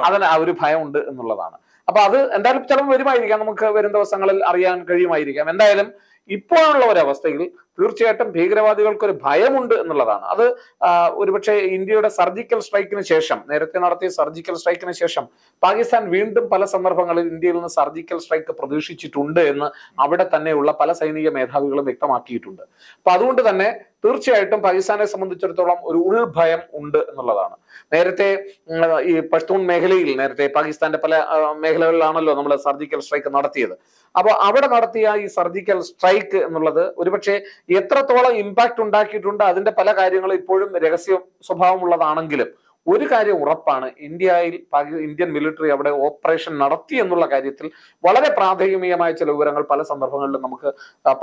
Speaker 1: അതിന് ആ ഒരു ഭയം ഉണ്ട് എന്നുള്ളതാണ്. അപ്പൊ അത് എന്തായാലും ചിലപ്പോൾ വരുമായിരിക്കാം, നമുക്ക് വരും ദിവസങ്ങളിൽ അറിയാൻ കഴിയുമായിരിക്കാം. എന്തായാലും ഇപ്പോഴുള്ള ഒരവസ്ഥയിൽ തീർച്ചയായിട്ടും ഭീകരവാദികൾക്ക് ഒരു ഭയമുണ്ട് എന്നുള്ളതാണ്. അത് ഒരുപക്ഷെ ഇന്ത്യയുടെ സർജിക്കൽ സ്ട്രൈക്കിന് ശേഷം, നേരത്തെ നടത്തിയ സർജിക്കൽ സ്ട്രൈക്കിന് ശേഷം പാകിസ്ഥാൻ വീണ്ടും പല സന്ദർഭങ്ങളിൽ ഇന്ത്യയിൽ നിന്ന് സർജിക്കൽ സ്ട്രൈക്ക് പ്രതീക്ഷിച്ചിട്ടുണ്ട് എന്ന് അവിടെ തന്നെയുള്ള പല സൈനിക മേധാവികളും വ്യക്തമാക്കിയിട്ടുണ്ട്. അപ്പൊ അതുകൊണ്ട് തന്നെ തീർച്ചയായിട്ടും പാകിസ്ഥാനെ സംബന്ധിച്ചിടത്തോളം ഒരു ഉൾഭയം ഉണ്ട് എന്നുള്ളതാണ്. നേരത്തെ ഈ പഷ്തൂൺ മേഖലയിൽ നേരത്തെ പാകിസ്ഥാന്റെ പല മേഖലകളിലാണല്ലോ നമ്മൾ സർജിക്കൽ സ്ട്രൈക്ക് നടത്തിയത്. അപ്പൊ അവിടെ നടത്തിയ ഈ സർജിക്കൽ സ്ട്രൈക്ക് എന്നുള്ളത് ഒരുപക്ഷെ എത്രത്തോളം ഇമ്പാക്ട് ഉണ്ടാക്കിയിട്ടുണ്ട്, അതിന്റെ പല കാര്യങ്ങളും ഇപ്പോഴും രഹസ്യ സ്വഭാവമുള്ളതാണെങ്കിലും ഒരു കാര്യം ഉറപ്പാണ്, ഇന്ത്യൻ മിലിറ്ററി അവിടെ ഓപ്പറേഷൻ നടത്തി എന്നുള്ള കാര്യത്തിൽ വളരെ പ്രാഥമികമായ ചില വിവരങ്ങൾ പല സന്ദർഭങ്ങളിലും നമുക്ക്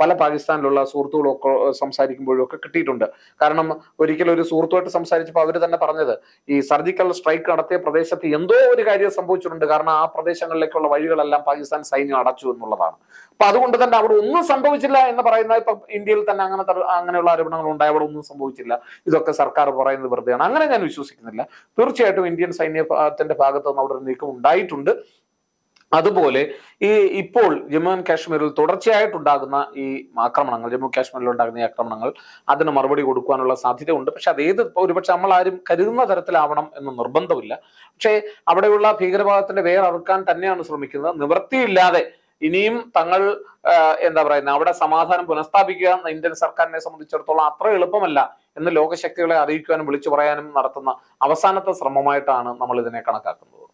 Speaker 1: പല പാകിസ്ഥാനിലുള്ള സുഹൃത്തുക്കളൊക്കെ സംസാരിക്കുമ്പോഴും ഒക്കെ കിട്ടിയിട്ടുണ്ട്. കാരണം ഒരിക്കലും ഒരു സുഹൃത്തുമായിട്ട് സംസാരിച്ചപ്പോൾ അവർ തന്നെ പറഞ്ഞത് ഈ സർജിക്കൽ സ്ട്രൈക്ക് നടത്തിയ പ്രദേശത്ത് എന്തോ ഒരു കാര്യം സംഭവിച്ചിട്ടുണ്ട്, കാരണം ആ പ്രദേശങ്ങളിലേക്കുള്ള വഴികളെല്ലാം പാകിസ്ഥാൻ സൈന്യം അടച്ചു എന്നുള്ളതാണ്. അപ്പൊ അതുകൊണ്ട് തന്നെ അവിടെ ഒന്നും സംഭവിച്ചില്ല എന്ന് പറയുന്നത് ഇപ്പൊ ഇന്ത്യയിൽ തന്നെ അങ്ങനെയുള്ള ആരോപണങ്ങൾ ഉണ്ടായി, അവിടെ ഒന്നും സംഭവിച്ചില്ല, ഇതൊക്കെ സർക്കാർ പറയുന്നത് വെറുതെയാണ്. അങ്ങനെ ഞാൻ വിശ്വസിക്കുന്നില്ല. തീർച്ചയായിട്ടും ഇന്ത്യൻ സൈന്യത്തിന്റെ ഭാഗത്ത് നിന്ന് അവിടെ ഒരു നീക്കം ഉണ്ടായിട്ടുണ്ട്. അതുപോലെ ഇപ്പോൾ ജമ്മു ആൻഡ് കാശ്മീരിൽ തുടർച്ചയായിട്ടുണ്ടാകുന്ന ഈ ആക്രമണങ്ങൾ, ജമ്മു കാശ്മീരിൽ ഉണ്ടാകുന്ന ഈ ആക്രമണങ്ങൾ അതിന് മറുപടി കൊടുക്കാനുള്ള സാധ്യത ഉണ്ട്. പക്ഷെ അത് ഒരുപക്ഷെ നമ്മൾ ആരും കരുതുന്ന തരത്തിലാവണം എന്ന് നിർബന്ധമില്ല. പക്ഷേ അവിടെയുള്ള ഭീകരവാദത്തിന്റെ വേരറുക്കാൻ തന്നെയാണ് ശ്രമിക്കുന്നത്. നിവൃത്തിയില്ലാതെ ഇനിയും തങ്ങൾ എന്താ പറയുന്നത് അവിടെ സമാധാനം പുനഃസ്ഥാപിക്കുക ഇന്ത്യൻ സർക്കാരിനെ സംബന്ധിച്ചിടത്തോളം അത്ര എളുപ്പമല്ല എന്ന് ലോകശക്തികളെ അറിയിക്കുവാനും വിളിച്ചു പറയാനും നടത്തുന്ന അവസാനത്തെ ശ്രമമായിട്ടാണ് നമ്മൾ ഇതിനെ കണക്കാക്കുന്നത്.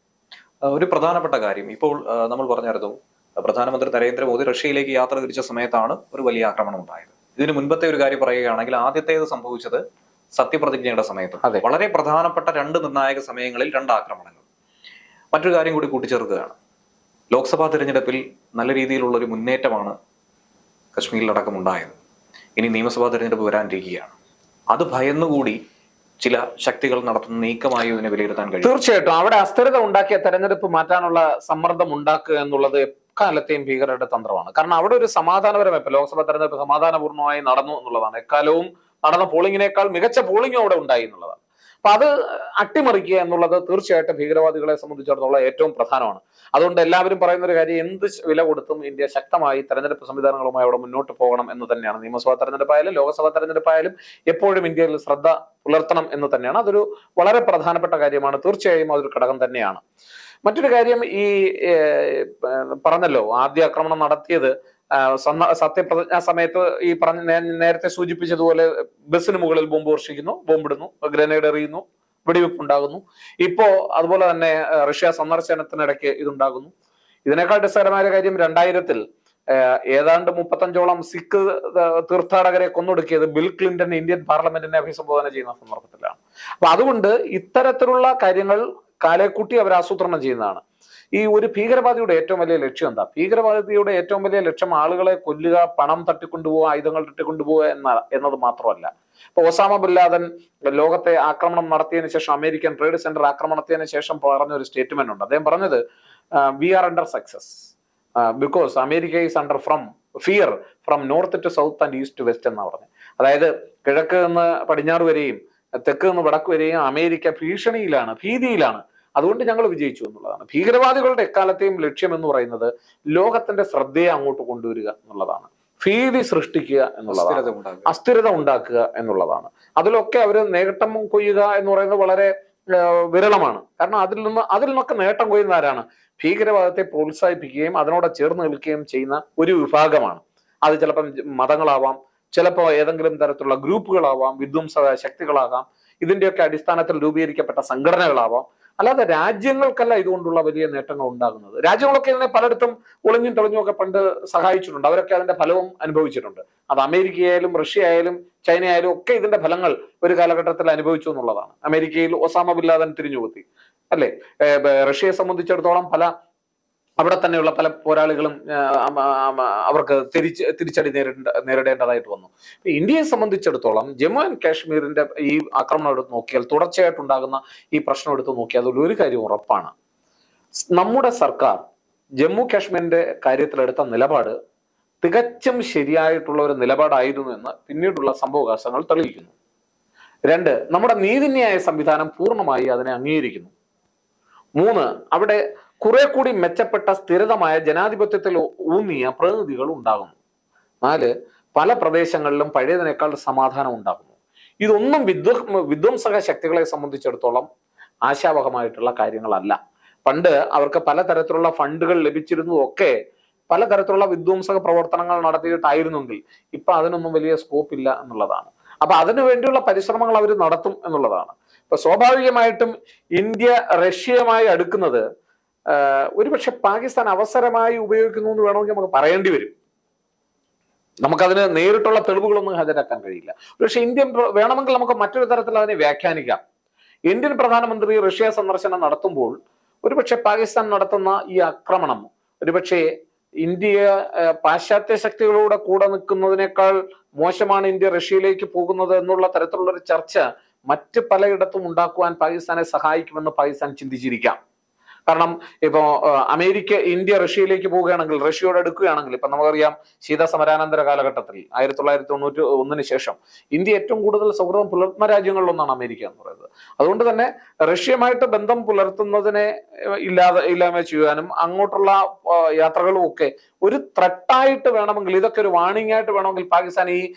Speaker 2: ഒരു പ്രധാനപ്പെട്ട കാര്യം ഇപ്പോൾ നമ്മൾ പറഞ്ഞായിരുന്നു, പ്രധാനമന്ത്രി നരേന്ദ്രമോദി റഷ്യയിലേക്ക് യാത്ര തിരിച്ച സമയത്താണ് ഒരു വലിയ ആക്രമണം ഉണ്ടായത്. ഇതിന് മുൻപത്തെ ഒരു കാര്യം പറയുകയാണെങ്കിൽ ആദ്യത്തേത് സംഭവിച്ചത് സത്യപ്രതിജ്ഞയുടെ സമയത്ത്. വളരെ പ്രധാനപ്പെട്ട രണ്ട് നിർണായക സമയങ്ങളിൽ രണ്ട് ആക്രമണങ്ങൾ. മറ്റൊരു കാര്യം കൂടി കൂട്ടിച്ചേർക്കുകയാണ്, ലോക്സഭാ തിരഞ്ഞെടുപ്പിൽ നല്ല രീതിയിലുള്ള ഒരു മുന്നേറ്റമാണ് കശ്മീരിലടക്കം ഉണ്ടായത്. ഇനി നിയമസഭാ തിരഞ്ഞെടുപ്പ് വരാനിരിക്കുകയാണ്. അത് ഭയന്നുകൂടി ചില ശക്തികൾ നടത്തുന്ന നീക്കമായി ഇതിനെ വിലയിരുത്താൻ കഴിയും.
Speaker 1: തീർച്ചയായിട്ടും അവിടെ അസ്ഥിരത ഉണ്ടാക്കിയ തെരഞ്ഞെടുപ്പ് മാറ്റാനുള്ള സമ്മർദ്ദം ഉണ്ടാക്കുക എന്നുള്ളത് എക്കാലത്തെയും ഭീകരരുടെ തന്ത്രമാണ്. കാരണം അവിടെ ഒരു സമാധാനപരമായി ഇപ്പൊ ലോക്സഭാ തെരഞ്ഞെടുപ്പ് സമാധാനപൂർണ്ണമായി നടന്നു എന്നുള്ളതാണ്. എക്കാലവും നടന്ന പോളിംഗിനേക്കാൾ മികച്ച പോളിംഗും അവിടെ ഉണ്ടായി എന്നുള്ളതാണ്. അപ്പൊ അത് അട്ടിമറിക്കുക എന്നുള്ളത് തീർച്ചയായിട്ടും ഭീകരവാദികളെ സംബന്ധിച്ചിടത്തോളം ഏറ്റവും പ്രധാനമാണ്. അതുകൊണ്ട് എല്ലാവരും പറയുന്ന ഒരു കാര്യം, എന്ത് വില കൊടുത്തും ഇന്ത്യ ശക്തമായി തെരഞ്ഞെടുപ്പ് സംവിധാനങ്ങളുമായി അവിടെ മുന്നോട്ട് പോകണം എന്ന് തന്നെയാണ്. നിയമസഭാ തെരഞ്ഞെടുപ്പായാലും ലോക്സഭാ തെരഞ്ഞെടുപ്പായാലും എപ്പോഴും ഇന്ത്യയിൽ ശ്രദ്ധ പുലർത്തണം എന്ന് തന്നെയാണ്. അതൊരു വളരെ പ്രധാനപ്പെട്ട കാര്യമാണ്. തീർച്ചയായും അതൊരു ഘടകം തന്നെയാണ്. മറ്റൊരു കാര്യം, ഈ പറഞ്ഞല്ലോ ആദ്യ ആക്രമണം നടത്തിയത് സത്യപ്രതിജ്ഞാ സമയത്ത് ഈ നേരത്തെ സൂചിപ്പിച്ചതുപോലെ ബസ്സിന് മുകളിൽ ബോംബ് വർഷിക്കുന്നു, ബോംബിടുന്നു, ഗ്രനേഡ് എറിയുന്നു, വെടിവെപ്പ് ഉണ്ടാകുന്നു. ഇപ്പോ അതുപോലെ തന്നെ റഷ്യ സന്ദർശനത്തിനിടയ്ക്ക് ഇതുണ്ടാകുന്നു. ഇതിനേക്കാൾ രസകരമായ കാര്യം, 2000-ൽ ഏതാണ്ട് 35ഓളം സിഖ് തീർത്ഥാടകരെ കൊന്നൊടുക്കിയത് ബിൽ ക്ലിന്റൺ ഇന്ത്യൻ പാർലമെന്റിനെ അഭിസംബോധന ചെയ്യുന്ന സന്ദർഭത്തിലാണ്. അപ്പൊ അതുകൊണ്ട് ഇത്തരത്തിലുള്ള കാര്യങ്ങൾ കാലേക്കൂട്ടി അവർ ആസൂത്രണം ചെയ്യുന്നതാണ്. ഈ ഒരു ഭീകരവാദിയുടെ ഏറ്റവും വലിയ ലക്ഷ്യം എന്താ? ഭീകരവാദിയുടെ ഏറ്റവും വലിയ ലക്ഷ്യം ആളുകളെ കൊല്ലുക, പണം തട്ടിക്കൊണ്ടുപോവുക, ആയുധങ്ങൾ തട്ടിക്കൊണ്ടുപോവുക എന്നത് മാത്രമല്ല. ഇപ്പൊ ഒസാമ ബിൻ ലാദൻ ലോകത്തെ ആക്രമണം നടത്തിയതിനു ശേഷം, അമേരിക്കൻ ട്രേഡ് സെന്റർ ആക്രമണത്തിന് ശേഷം പറഞ്ഞ ഒരു സ്റ്റേറ്റ്മെന്റ് ഉണ്ട്. അദ്ദേഹം പറഞ്ഞത്, we are under success because America is under fear from north to south and east to west എന്നാ പറഞ്ഞത്. അതായത് കിഴക്ക് നിന്ന് പടിഞ്ഞാറ് വരെയും തെക്ക് നിന്ന് വടക്ക് വരെയും അമേരിക്ക ഭീഷണിയിലാണ്, ഭീതിയിലാണ്. അതുകൊണ്ട് ഞങ്ങൾ വിജയിച്ചു എന്നുള്ളതാണ്. ഭീകരവാദികളുടെ എക്കാലത്തെയും ലക്ഷ്യം എന്ന് പറയുന്നത് ലോകത്തിന്റെ ശ്രദ്ധയെ അങ്ങോട്ട് കൊണ്ടുവരിക എന്നുള്ളതാണ്, ഭീതി സൃഷ്ടിക്കുക എന്നുള്ളതാണ്, അസ്ഥിരത ഉണ്ടാക്കുക എന്നുള്ളതാണ്. അതിലൊക്കെ അവർ നേട്ടം കൊയ്യുക എന്ന് പറയുന്നത് വളരെ വിരളമാണ്. കാരണം അതിൽ നിന്നൊക്കെ നേട്ടം കൊയ്യുന്ന ആരാണ്? ഭീകരവാദത്തെ പ്രോത്സാഹിപ്പിക്കുകയും അതിനോട് ചേർന്ന് നിൽക്കുകയും ചെയ്യുന്ന ഒരു വിഭാഗമാണ്. അത് ചിലപ്പം മതങ്ങളാവാം, ചിലപ്പോൾ ഏതെങ്കിലും തരത്തിലുള്ള ഗ്രൂപ്പുകളാവാം, വിധ്വംസ ശക്തികളാകാം, ഇതിന്റെയൊക്കെ അടിസ്ഥാനത്തിൽ രൂപീകരിക്കപ്പെട്ട സംഘടനകളാവാം. അല്ലാതെ രാജ്യങ്ങൾക്കല്ല ഇതുകൊണ്ടുള്ള വലിയ നേട്ടങ്ങൾ ഉണ്ടാകുന്നത്. രാജ്യങ്ങളൊക്കെ ഇതിനെ പലയിടത്തും ഒളിഞ്ഞും തെളിഞ്ഞും ഒക്കെ പണ്ട് സഹായിച്ചിട്ടുണ്ട്. അവരൊക്കെ അതിന്റെ ഫലവും അനുഭവിച്ചിട്ടുണ്ട്. അത് അമേരിക്കയായാലും റഷ്യ ആയാലും ചൈന ആയാലും ഒക്കെ ഇതിന്റെ ഫലങ്ങൾ ഒരു കാലഘട്ടത്തിൽ അനുഭവിച്ചു എന്നുള്ളതാണ്. അമേരിക്കയിൽ ഒസാമ ബിൻ ലാദൻ തിരിഞ്ഞുകൊത്തി, അല്ലെ? റഷ്യയെ സംബന്ധിച്ചിടത്തോളം അവിടെ തന്നെയുള്ള പല പോരാളികളും അവർക്ക് തിരിച്ചടി നേരിടേണ്ടതായിട്ട് വന്നു. ഇന്ത്യയെ സംബന്ധിച്ചിടത്തോളം ജമ്മു ആൻഡ് കാശ്മീരിന്റെ ഈ ആക്രമണം എടുത്ത് നോക്കിയാൽ, തുടർച്ചയായിട്ടുണ്ടാകുന്ന ഈ പ്രശ്നം എടുത്ത് നോക്കിയാൽ അതിലൊരു കാര്യം ഉറപ്പാണ്, നമ്മുടെ സർക്കാർ ജമ്മു കാശ്മീരിന്റെ കാര്യത്തിലെടുത്ത നിലപാട് തികച്ചും ശരിയായിട്ടുള്ള ഒരു നിലപാടായിരുന്നു എന്ന് പിന്നീടുള്ള സംഭവവികാസങ്ങൾ തെളിയിക്കുന്നു. 2, നമ്മുടെ നീതിന്യായ സംവിധാനം പൂർണ്ണമായി അതിനെ അംഗീകരിക്കുന്നു. 3, അവിടെ കുറെ കൂടി മെച്ചപ്പെട്ട സ്ഥിരതമായ ജനാധിപത്യത്തിൽ ഊന്നിയ പ്രതിനിധികൾ ഉണ്ടാകുന്നു. 4, പല പ്രദേശങ്ങളിലും പഴയതിനേക്കാൾ സമാധാനം ഉണ്ടാകുന്നു. ഇതൊന്നും വിധ്വംസക ശക്തികളെ സംബന്ധിച്ചിടത്തോളം ആശാവഹമായിട്ടുള്ള കാര്യങ്ങളല്ല. പണ്ട് അവർക്ക് പലതരത്തിലുള്ള ഫണ്ടുകൾ ലഭിച്ചിരുന്നതൊക്കെ പലതരത്തിലുള്ള വിധ്വംസക പ്രവർത്തനങ്ങൾ നടത്തിയിട്ടായിരുന്നെങ്കിൽ ഇപ്പൊ അതിനൊന്നും വലിയ സ്കോപ്പ് ഇല്ല എന്നുള്ളതാണ്. അപ്പൊ അതിനു വേണ്ടിയുള്ള പരിശ്രമങ്ങൾ അവർ നടത്തും എന്നുള്ളതാണ്. ഇപ്പൊ സ്വാഭാവികമായിട്ടും ഇന്ത്യ റഷ്യയുമായി അടുക്കുന്നത് ഒരുപക്ഷെ പാകിസ്ഥാൻ അവസരമായി ഉപയോഗിക്കുന്നു എന്ന് വേണമെങ്കിൽ നമുക്ക് പറയേണ്ടി വരും. നമുക്കതിന് നേരിട്ടുള്ള തെളിവുകളൊന്നും ഹാജരാക്കാൻ കഴിയില്ല. പക്ഷെ ഇന്ത്യൻ വേണമെങ്കിൽ നമുക്ക് മറ്റൊരു തരത്തിൽ അതിനെ വ്യാഖ്യാനിക്കാം. ഇന്ത്യൻ പ്രധാനമന്ത്രി റഷ്യ സന്ദർശനം നടത്തുമ്പോൾ ഒരുപക്ഷെ പാകിസ്ഥാൻ നടത്തുന്ന ഈ ആക്രമണം ഒരുപക്ഷെ ഇന്ത്യ പാശ്ചാത്യ ശക്തികളോട് കൂടെ നിൽക്കുന്നതിനേക്കാൾ മോശമാണ് ഇന്ത്യ റഷ്യയിലേക്ക് പോകുന്നത് എന്നുള്ള തരത്തിലുള്ള ഒരു ചർച്ച മറ്റ് പലയിടത്തും ഉണ്ടാക്കുവാൻ പാകിസ്ഥാനെ സഹായിക്കുമെന്ന് പാകിസ്ഥാൻ ചിന്തിച്ചിരിക്കാം. കാരണം ഇപ്പോ ഇന്ത്യ റഷ്യയിലേക്ക് പോവുകയാണെങ്കിൽ, റഷ്യയോട് അടുക്കുകയാണെങ്കിൽ, ഇപ്പൊ നമുക്കറിയാം ശീതസമരാനന്തര കാലഘട്ടത്തിൽ 1991 ശേഷം ഇന്ത്യ ഏറ്റവും കൂടുതൽ സൗഹൃദം പുലർത്തുന്ന രാജ്യങ്ങളിലൊന്നാണ് അമേരിക്ക എന്ന് പറയുന്നത്. അതുകൊണ്ട് തന്നെ റഷ്യയുമായിട്ട് ബന്ധം പുലർത്തുന്നതിനെ ഇല്ലായ്മ ചെയ്യാനും അങ്ങോട്ടുള്ള യാത്രകളും ഒക്കെ ഒരു ത്രെട്ടായിട്ട് വേണമെങ്കിൽ, ഇതൊക്കെ ഒരു വാണിംഗ് ആയിട്ട് വേണമെങ്കിൽ പാകിസ്ഥാൻ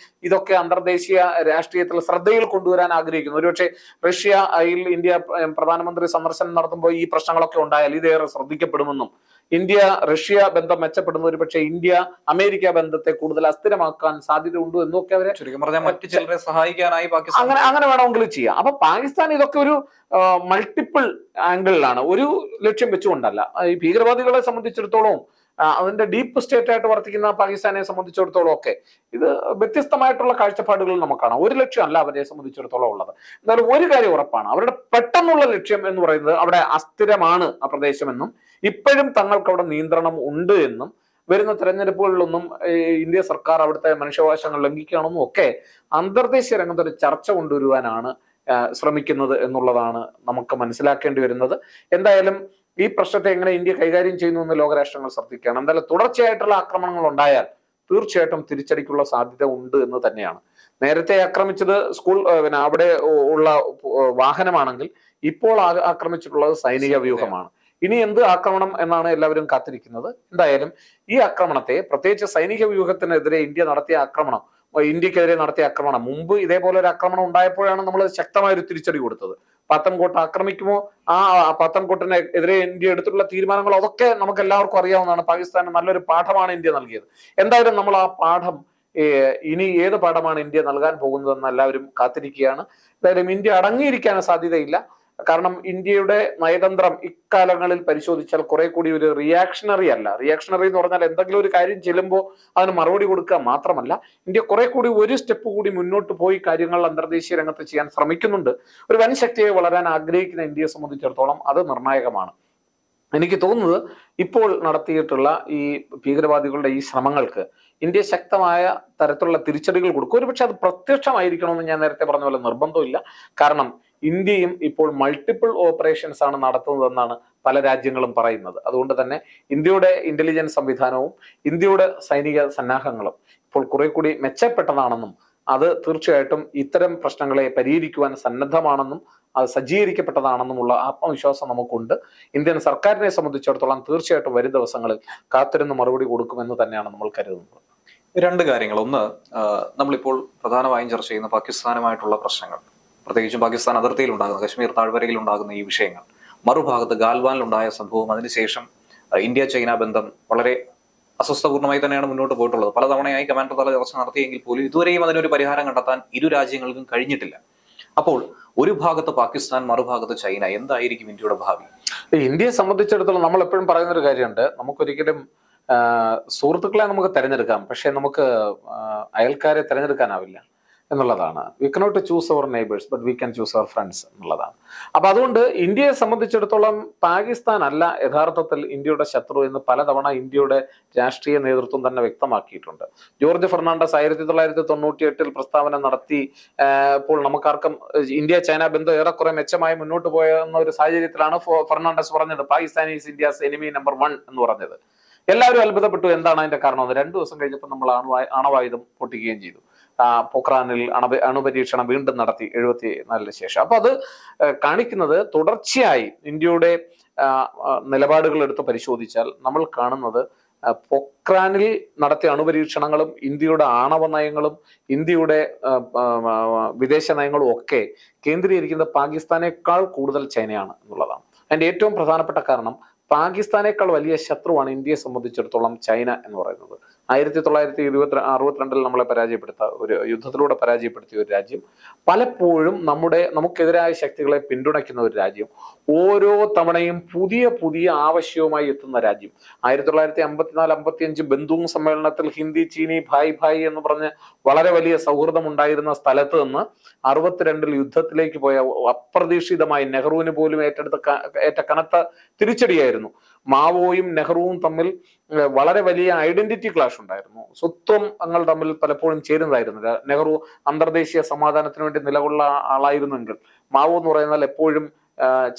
Speaker 1: ഇതൊക്കെ അന്തർദേശീയ രാഷ്ട്രീയത്തിൽ ശ്രദ്ധയിൽ കൊണ്ടുവരാൻ ആഗ്രഹിക്കുന്നു. ഒരുപക്ഷെ റഷ്യയിൽ ഇന്ത്യ പ്രധാനമന്ത്രി സന്ദർശനം നടത്തുമ്പോൾ ഈ പ്രശ്നങ്ങളൊക്കെ ഉണ്ടായാൽ ഇതേറെ ശ്രദ്ധിക്കപ്പെടുമെന്നും ഇന്ത്യ റഷ്യ ബന്ധം മെച്ചപ്പെടുന്ന ഒരുപക്ഷെ ഇന്ത്യ അമേരിക്ക ബന്ധത്തെ കൂടുതൽ അസ്ഥിരമാക്കാൻ സാധ്യതയുണ്ട് എന്നൊക്കെ അവരെ
Speaker 2: ചുരുക്കം പറഞ്ഞാൽ മറ്റു ചിലരെ സഹായിക്കാനായി പാകിസ്ഥാൻ
Speaker 1: അങ്ങനെ വേണമെങ്കിലും ചെയ്യാം. അപ്പൊ പാകിസ്ഥാൻ ഇതൊക്കെ ഒരു മൾട്ടിപ്പിൾ ആംഗിളിലാണ്, ഒരു ലക്ഷ്യം വെച്ചുകൊണ്ടല്ല. ഈ ഭീകരവാദികളെ സംബന്ധിച്ചിടത്തോളം അതിന്റെ ഡീപ്പ് സ്റ്റേറ്റ് ആയിട്ട് വർത്തിക്കുന്ന പാകിസ്ഥാനെ സംബന്ധിച്ചിടത്തോളം ഒക്കെ ഇത് വ്യത്യസ്തമായിട്ടുള്ള കാഴ്ചപ്പാടുകൾ നമുക്ക് കാണാം. ഒരു ലക്ഷ്യമല്ല അവരെ സംബന്ധിച്ചിടത്തോളം ഉള്ളത്. എന്നാലും ഒരു കാര്യം ഉറപ്പാണ്, അവരുടെ പെട്ടെന്നുള്ള ലക്ഷ്യം എന്ന് പറയുന്നത് അവിടെ അസ്ഥിരമാണ് ആ പ്രദേശമെന്നും ഇപ്പോഴും തങ്ങൾക്ക് അവിടെ നിയന്ത്രണം ഉണ്ട് എന്നും വരുന്ന തെരഞ്ഞെടുപ്പുകളിലൊന്നും ഇന്ത്യ സർക്കാർ അവിടുത്തെ മനുഷ്യാവകാശങ്ങൾ ലംഘിക്കണമെന്നും ഒക്കെ അന്തർദേശീയ രംഗത്ത് ഒരു ചർച്ച കൊണ്ടുവരുവാനാണ് ശ്രമിക്കുന്നത് എന്നുള്ളതാണ് നമുക്ക് മനസ്സിലാക്കേണ്ടി വരുന്നത്. എന്തായാലും ഈ പ്രശ്നത്തെ എങ്ങനെ ഇന്ത്യ കൈകാര്യം ചെയ്യുന്നു എന്ന് ലോകരാഷ്ട്രങ്ങൾ ശ്രദ്ധിക്കുകയാണ്. എന്തായാലും തുടർച്ചയായിട്ടുള്ള ആക്രമണങ്ങൾ ഉണ്ടായാൽ തീർച്ചയായിട്ടും തിരിച്ചടിക്കുള്ള സാധ്യത ഉണ്ട് എന്ന് തന്നെയാണ്. നേരത്തെ ആക്രമിച്ചത് അവിടെ ഉള്ള വാഹനമാണെങ്കിൽ ഇപ്പോൾ ആക്രമിച്ചിട്ടുള്ളത് സൈനിക വ്യൂഹമാണ്. ഇനി എന്ത് ആക്രമണം എന്നാണ് എല്ലാവരും കാത്തിരിക്കുന്നത്. എന്തായാലും ഈ ആക്രമണത്തെ, പ്രത്യേകിച്ച് സൈനിക വ്യൂഹത്തിനെതിരെ ഇന്ത്യക്കെതിരെ നടത്തിയ ആക്രമണം മുമ്പ് ഇതേപോലെ ഒരു ആക്രമണം ഉണ്ടായപ്പോഴാണ് നമ്മൾ ശക്തമായൊരു തിരിച്ചടി കൊടുത്തത്. പത്തൻകോട്ട് ആക്രമിക്കുമോ, ആ പത്തൻകോട്ടിനെതിരെ ഇന്ത്യ എടുത്തിട്ടുള്ള തീരുമാനങ്ങൾ അതൊക്കെ നമുക്ക് എല്ലാവർക്കും അറിയാവുന്നതാണ്. പാകിസ്ഥാന് നല്ലൊരു പാഠമാണ് ഇന്ത്യ നൽകിയത്. എന്തായാലും നമ്മൾ ആ പാഠം ഇനി ഏത് പാഠമാണ് ഇന്ത്യ നൽകാൻ പോകുന്നതെന്ന് എല്ലാവരും കാത്തിരിക്കുകയാണ്. എന്തായാലും ഇന്ത്യ അടങ്ങിയിരിക്കാൻ സാധ്യതയില്ല. കാരണം ഇന്ത്യയുടെ നയതന്ത്രം ഇക്കാലങ്ങളിൽ പരിശോധിച്ചാൽ കുറെ കൂടി ഒരു റിയാക്ഷണറി എന്ന് പറഞ്ഞാൽ എന്തെങ്കിലും ഒരു കാര്യം ചെല്ലുമ്പോൾ അതിന് മറുപടി കൊടുക്കുക മാത്രമല്ല, ഇന്ത്യ കുറെ കൂടി ഒരു സ്റ്റെപ്പ് കൂടി മുന്നോട്ട് പോയി കാര്യങ്ങൾ അന്തർദേശീയ രംഗത്ത് ചെയ്യാൻ ശ്രമിക്കുന്നുണ്ട്. ഒരു വൻ ശക്തിയെ വളരാൻ ആഗ്രഹിക്കുന്ന ഇന്ത്യയെ സംബന്ധിച്ചിടത്തോളം അത് നിർണായകമാണ്. എനിക്ക് തോന്നുന്നത് ഇപ്പോൾ നടത്തിയിട്ടുള്ള ഈ ഭീകരവാദികളുടെ ഈ ശ്രമങ്ങൾക്ക് ഇന്ത്യ ശക്തമായ തരത്തിലുള്ള തിരിച്ചടികൾ കൊടുക്കും. ഒരുപക്ഷെ അത് പ്രത്യക്ഷമായിരിക്കണമെന്ന് ഞാൻ നേരത്തെ പറഞ്ഞ പോലെ നിർബന്ധമില്ല. കാരണം ഇന്ത്യയും ഇപ്പോൾ മൾട്ടിപ്പിൾ ഓപ്പറേഷൻസ് ആണ് നടത്തുന്നതെന്നാണ് പല രാജ്യങ്ങളും പറയുന്നത്. അതുകൊണ്ട് തന്നെ ഇന്ത്യയുടെ ഇന്റലിജൻസ് സംവിധാനവും ഇന്ത്യയുടെ സൈനിക സന്നാഹങ്ങളും ഇപ്പോൾ കുറെ കൂടി മെച്ചപ്പെട്ടതാണെന്നും അത് തീർച്ചയായിട്ടും ഇത്തരം പ്രശ്നങ്ങളെ പരിഹരിക്കുവാൻ സന്നദ്ധമാണെന്നും അത് സജ്ജീകരിക്കപ്പെട്ടതാണെന്നുമുള്ള ആത്മവിശ്വാസം നമുക്കുണ്ട്. ഇന്ത്യൻ സർക്കാരിനെ സംബന്ധിച്ചിടത്തോളം തീർച്ചയായിട്ടും വരും ദിവസങ്ങളിൽ കാത്തിരുന്ന് മറുപടി കൊടുക്കുമെന്ന് തന്നെയാണ് നമ്മൾ കരുതുന്നത്.
Speaker 2: രണ്ട് കാര്യങ്ങൾ. ഒന്ന്, നമ്മളിപ്പോൾ പ്രധാനമായും ചർച്ച ചെയ്യുന്ന പാകിസ്ഥാനുമായിട്ടുള്ള പ്രശ്നങ്ങൾ, പ്രത്യേകിച്ചും പാകിസ്ഥാൻ അതിർത്തിയിൽ ഉണ്ടാകുന്ന, കശ്മീർ താഴ്വരയിൽ ഉണ്ടാകുന്ന ഈ വിഷയങ്ങൾ. മറുഭാഗത്ത് ഗാൽവാനിലുണ്ടായ സംഭവം, അതിനുശേഷം ഇന്ത്യ ചൈന ബന്ധം വളരെ അസ്വസ്ഥപൂർണ്ണമായി തന്നെയാണ് മുന്നോട്ട് പോയിട്ടുള്ളത്. പലതവണയായി കമാൻഡർ തല ചർച്ച നടത്തിയെങ്കിൽ പോലും ഇതുവരെയും അതിനൊരു പരിഹാരം കണ്ടെത്താൻ ഇരു രാജ്യങ്ങൾക്കും കഴിഞ്ഞിട്ടില്ല. അപ്പോൾ ഒരു ഭാഗത്ത് പാകിസ്ഥാൻ, മറുഭാഗത്ത് ചൈന. എന്തായിരിക്കും ഇന്ത്യയുടെ ഭാവി?
Speaker 1: ഇന്ത്യയെ സംബന്ധിച്ചിടത്തോളം നമ്മൾ എപ്പോഴും പറയുന്ന ഒരു കാര്യമുണ്ട്, നമുക്കൊരിക്കലും സുഹൃത്തുക്കളെ നമുക്ക് തിരഞ്ഞെടുക്കാം, പക്ഷെ നമുക്ക് അയൽക്കാരെ തിരഞ്ഞെടുക്കാനാവില്ല എന്നുള്ളതാണ്. We cannot choose our neighbours but we can choose our friends എന്നുള്ളതാണ്. അപ്പൊ അതുകൊണ്ട് ഇന്ത്യയെ സംബന്ധിച്ചിടത്തോളം പാകിസ്ഥാൻ അല്ല യഥാർത്ഥത്തിൽ ഇന്ത്യയുടെ ശത്രു എന്ന് പലതവണ ഇന്ത്യയുടെ രാഷ്ട്രീയ നേതൃത്വം തന്നെ വ്യക്തമാക്കിയിട്ടുണ്ട്. ജോർജ് ഫെർണാണ്ടസ് 1998 പ്രസ്താവന നടത്തി. ഇപ്പോൾ നമുക്കാർക്കും ഇന്ത്യ ചൈന ബന്ധം ഏറെക്കുറെ മെച്ചമായി മുന്നോട്ട് പോയെന്ന ഒരു സാഹചര്യത്തിലാണ് ഫെർണാണ്ടസ് പറഞ്ഞത് Pakistan is India's enemy number 1 എന്ന് പറഞ്ഞത്. എല്ലാവരും അത്ഭുതപ്പെട്ടു, എന്താണ് അതിന്റെ കാരണം? 2 ദിവസം കഴിഞ്ഞപ്പോൾ നമ്മൾ അണുവായുധം പൊട്ടിക്കുകയും ചെയ്തു. പൊക്രാനിൽ അണുപരീക്ഷണം വീണ്ടും നടത്തി 74 ശേഷം. അപ്പൊ അത് കാണിക്കുന്നത് തുടർച്ചയായി ഇന്ത്യയുടെ നിലപാടുകൾ എടുത്ത് പരിശോധിച്ചാൽ നമ്മൾ കാണുന്നത് പൊക്രാനിൽ നടത്തിയ അണുപരീക്ഷണങ്ങളും ഇന്ത്യയുടെ ആണവ നയങ്ങളും ഇന്ത്യയുടെ വിദേശ നയങ്ങളും ഒക്കെ കേന്ദ്രീകരിക്കുന്നത് പാകിസ്ഥാനേക്കാൾ കൂടുതൽ ചൈനയാണ് എന്നുള്ളതാണ്. അതിന്റെ ഏറ്റവും പ്രധാനപ്പെട്ട കാരണം പാകിസ്ഥാനേക്കാൾ വലിയ ശത്രുവാണ് ഇന്ത്യയെ സംബന്ധിച്ചിടത്തോളം ചൈന എന്ന് പറയുന്നത്. 1962 നമ്മളെ ഒരു യുദ്ധത്തിലൂടെ പരാജയപ്പെടുത്തിയ ഒരു രാജ്യം, പലപ്പോഴും നമുക്കെതിരായ ശക്തികളെ പിന്തുണയ്ക്കുന്ന ഒരു രാജ്യം, ഓരോ തവണയും പുതിയ പുതിയ ആവശ്യവുമായി എത്തുന്ന രാജ്യം. 1954-55 ബന്ധുങ് സമ്മേളനത്തിൽ ഹിന്ദി ചീനി ഭായ് ഭായ് എന്ന് പറഞ്ഞ് വളരെ വലിയ സൗഹൃദം ഉണ്ടായിരുന്ന സ്ഥലത്ത് നിന്ന് 62 യുദ്ധത്തിലേക്ക് പോയ അപ്രതീക്ഷിതമായി നെഹ്റുവിന് പോലും ഏറ്റ കനത്ത തിരിച്ചടിയായിരുന്നു. മാവോയും നെഹ്റുവും തമ്മിൽ വളരെ വലിയ ഐഡന്റിറ്റി ക്ലാഷ് ഉണ്ടായിരുന്നു. സ്വത്വങ്ങൾ തമ്മിൽ പലപ്പോഴും ചേരുന്നതായിരുന്നില്ല. നെഹ്റു അന്തർദേശീയ സമാധാനത്തിന് വേണ്ടി നിലകൊള്ള ആളായിരുന്നെങ്കിൽ മാവോ എന്ന് പറയുന്നാൽ എപ്പോഴും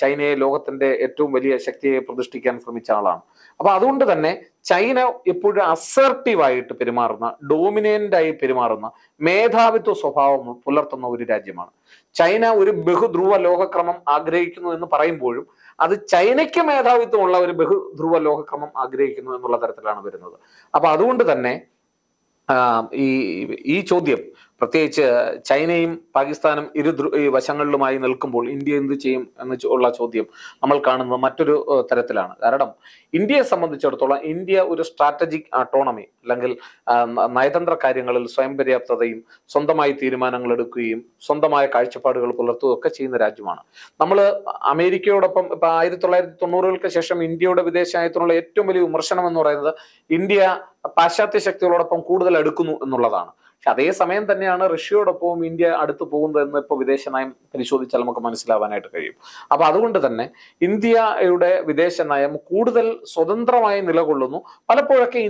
Speaker 1: ചൈനയെ ലോകത്തിന്റെ ഏറ്റവും വലിയ ശക്തിയെ പ്രതിഷ്ഠിക്കാൻ ശ്രമിച്ച ആളാണ്. അപ്പൊ അതുകൊണ്ട് തന്നെ ചൈന എപ്പോഴും അസർട്ടീവായിട്ട് പെരുമാറുന്ന, ഡോമിനന്റ് ആയി പെരുമാറുന്ന, മേധാവിത്വ സ്വഭാവം പുലർത്തുന്ന ഒരു രാജ്യമാണ്. ചൈന ഒരു ബഹുധ്രുവ ലോകക്രമം ആഗ്രഹിക്കുന്നു എന്ന് പറയുമ്പോഴും അത് ചൈനയ്ക്ക് മേധാവിത്വമുള്ള ഒരു ബഹുധ്രുവ ലോകക്രമം ആഗ്രഹിക്കുന്നു എന്നുള്ള തരത്തിലാണ് വരുന്നത്. അപ്പൊ അതുകൊണ്ട് തന്നെ ഈ ചോദ്യം, പ്രത്യേകിച്ച് ചൈനയും പാകിസ്ഥാനും ഈ വശങ്ങളിലുമായി നിൽക്കുമ്പോൾ ഇന്ത്യ എന്ത് ചെയ്യും എന്ന് ഉള്ള ചോദ്യം നമ്മൾ കാണുന്നത് മറ്റൊരു തരത്തിലാണ്. കാരണം ഇന്ത്യയെ സംബന്ധിച്ചിടത്തോളം ഇന്ത്യ ഒരു സ്ട്രാറ്റജിക് ഓട്ടോണമി അല്ലെങ്കിൽ നയതന്ത്ര കാര്യങ്ങളിൽ സ്വയം പര്യാപ്തതയും സ്വന്തമായി തീരുമാനങ്ങൾ എടുക്കുകയും സ്വന്തമായ കാഴ്ചപ്പാടുകൾ പുലർത്തുകയും ഒക്കെ ചെയ്യുന്ന രാജ്യമാണ്. നമ്മൾ അമേരിക്കയോടൊപ്പം ഇപ്പൊ 1990-കൾക്ക് ശേഷം ഇന്ത്യയുടെ വിദേശ നയത്തിനുള്ള ഏറ്റവും വലിയ വിമർശനം എന്ന് പറയുന്നത് ഇന്ത്യ പാശ്ചാത്യ ശക്തികളോടൊപ്പം കൂടുതൽ അടുക്കുന്നു എന്നുള്ളതാണ്. പക്ഷെ അതേസമയം തന്നെയാണ് റഷ്യയോടൊപ്പവും ഇന്ത്യ അടുത്ത് പോകുന്നത് എന്ന് ഇപ്പോൾ വിദേശ നയം പരിശോധിച്ചാൽ നമുക്ക് മനസ്സിലാവാനായിട്ട് കഴിയും. അപ്പൊ അതുകൊണ്ട് തന്നെ ഇന്ത്യയുടെ വിദേശ നയം കൂടുതൽ സ്വതന്ത്രമായി നിലകൊള്ളുന്നു. പലപ്പോഴൊക്കെ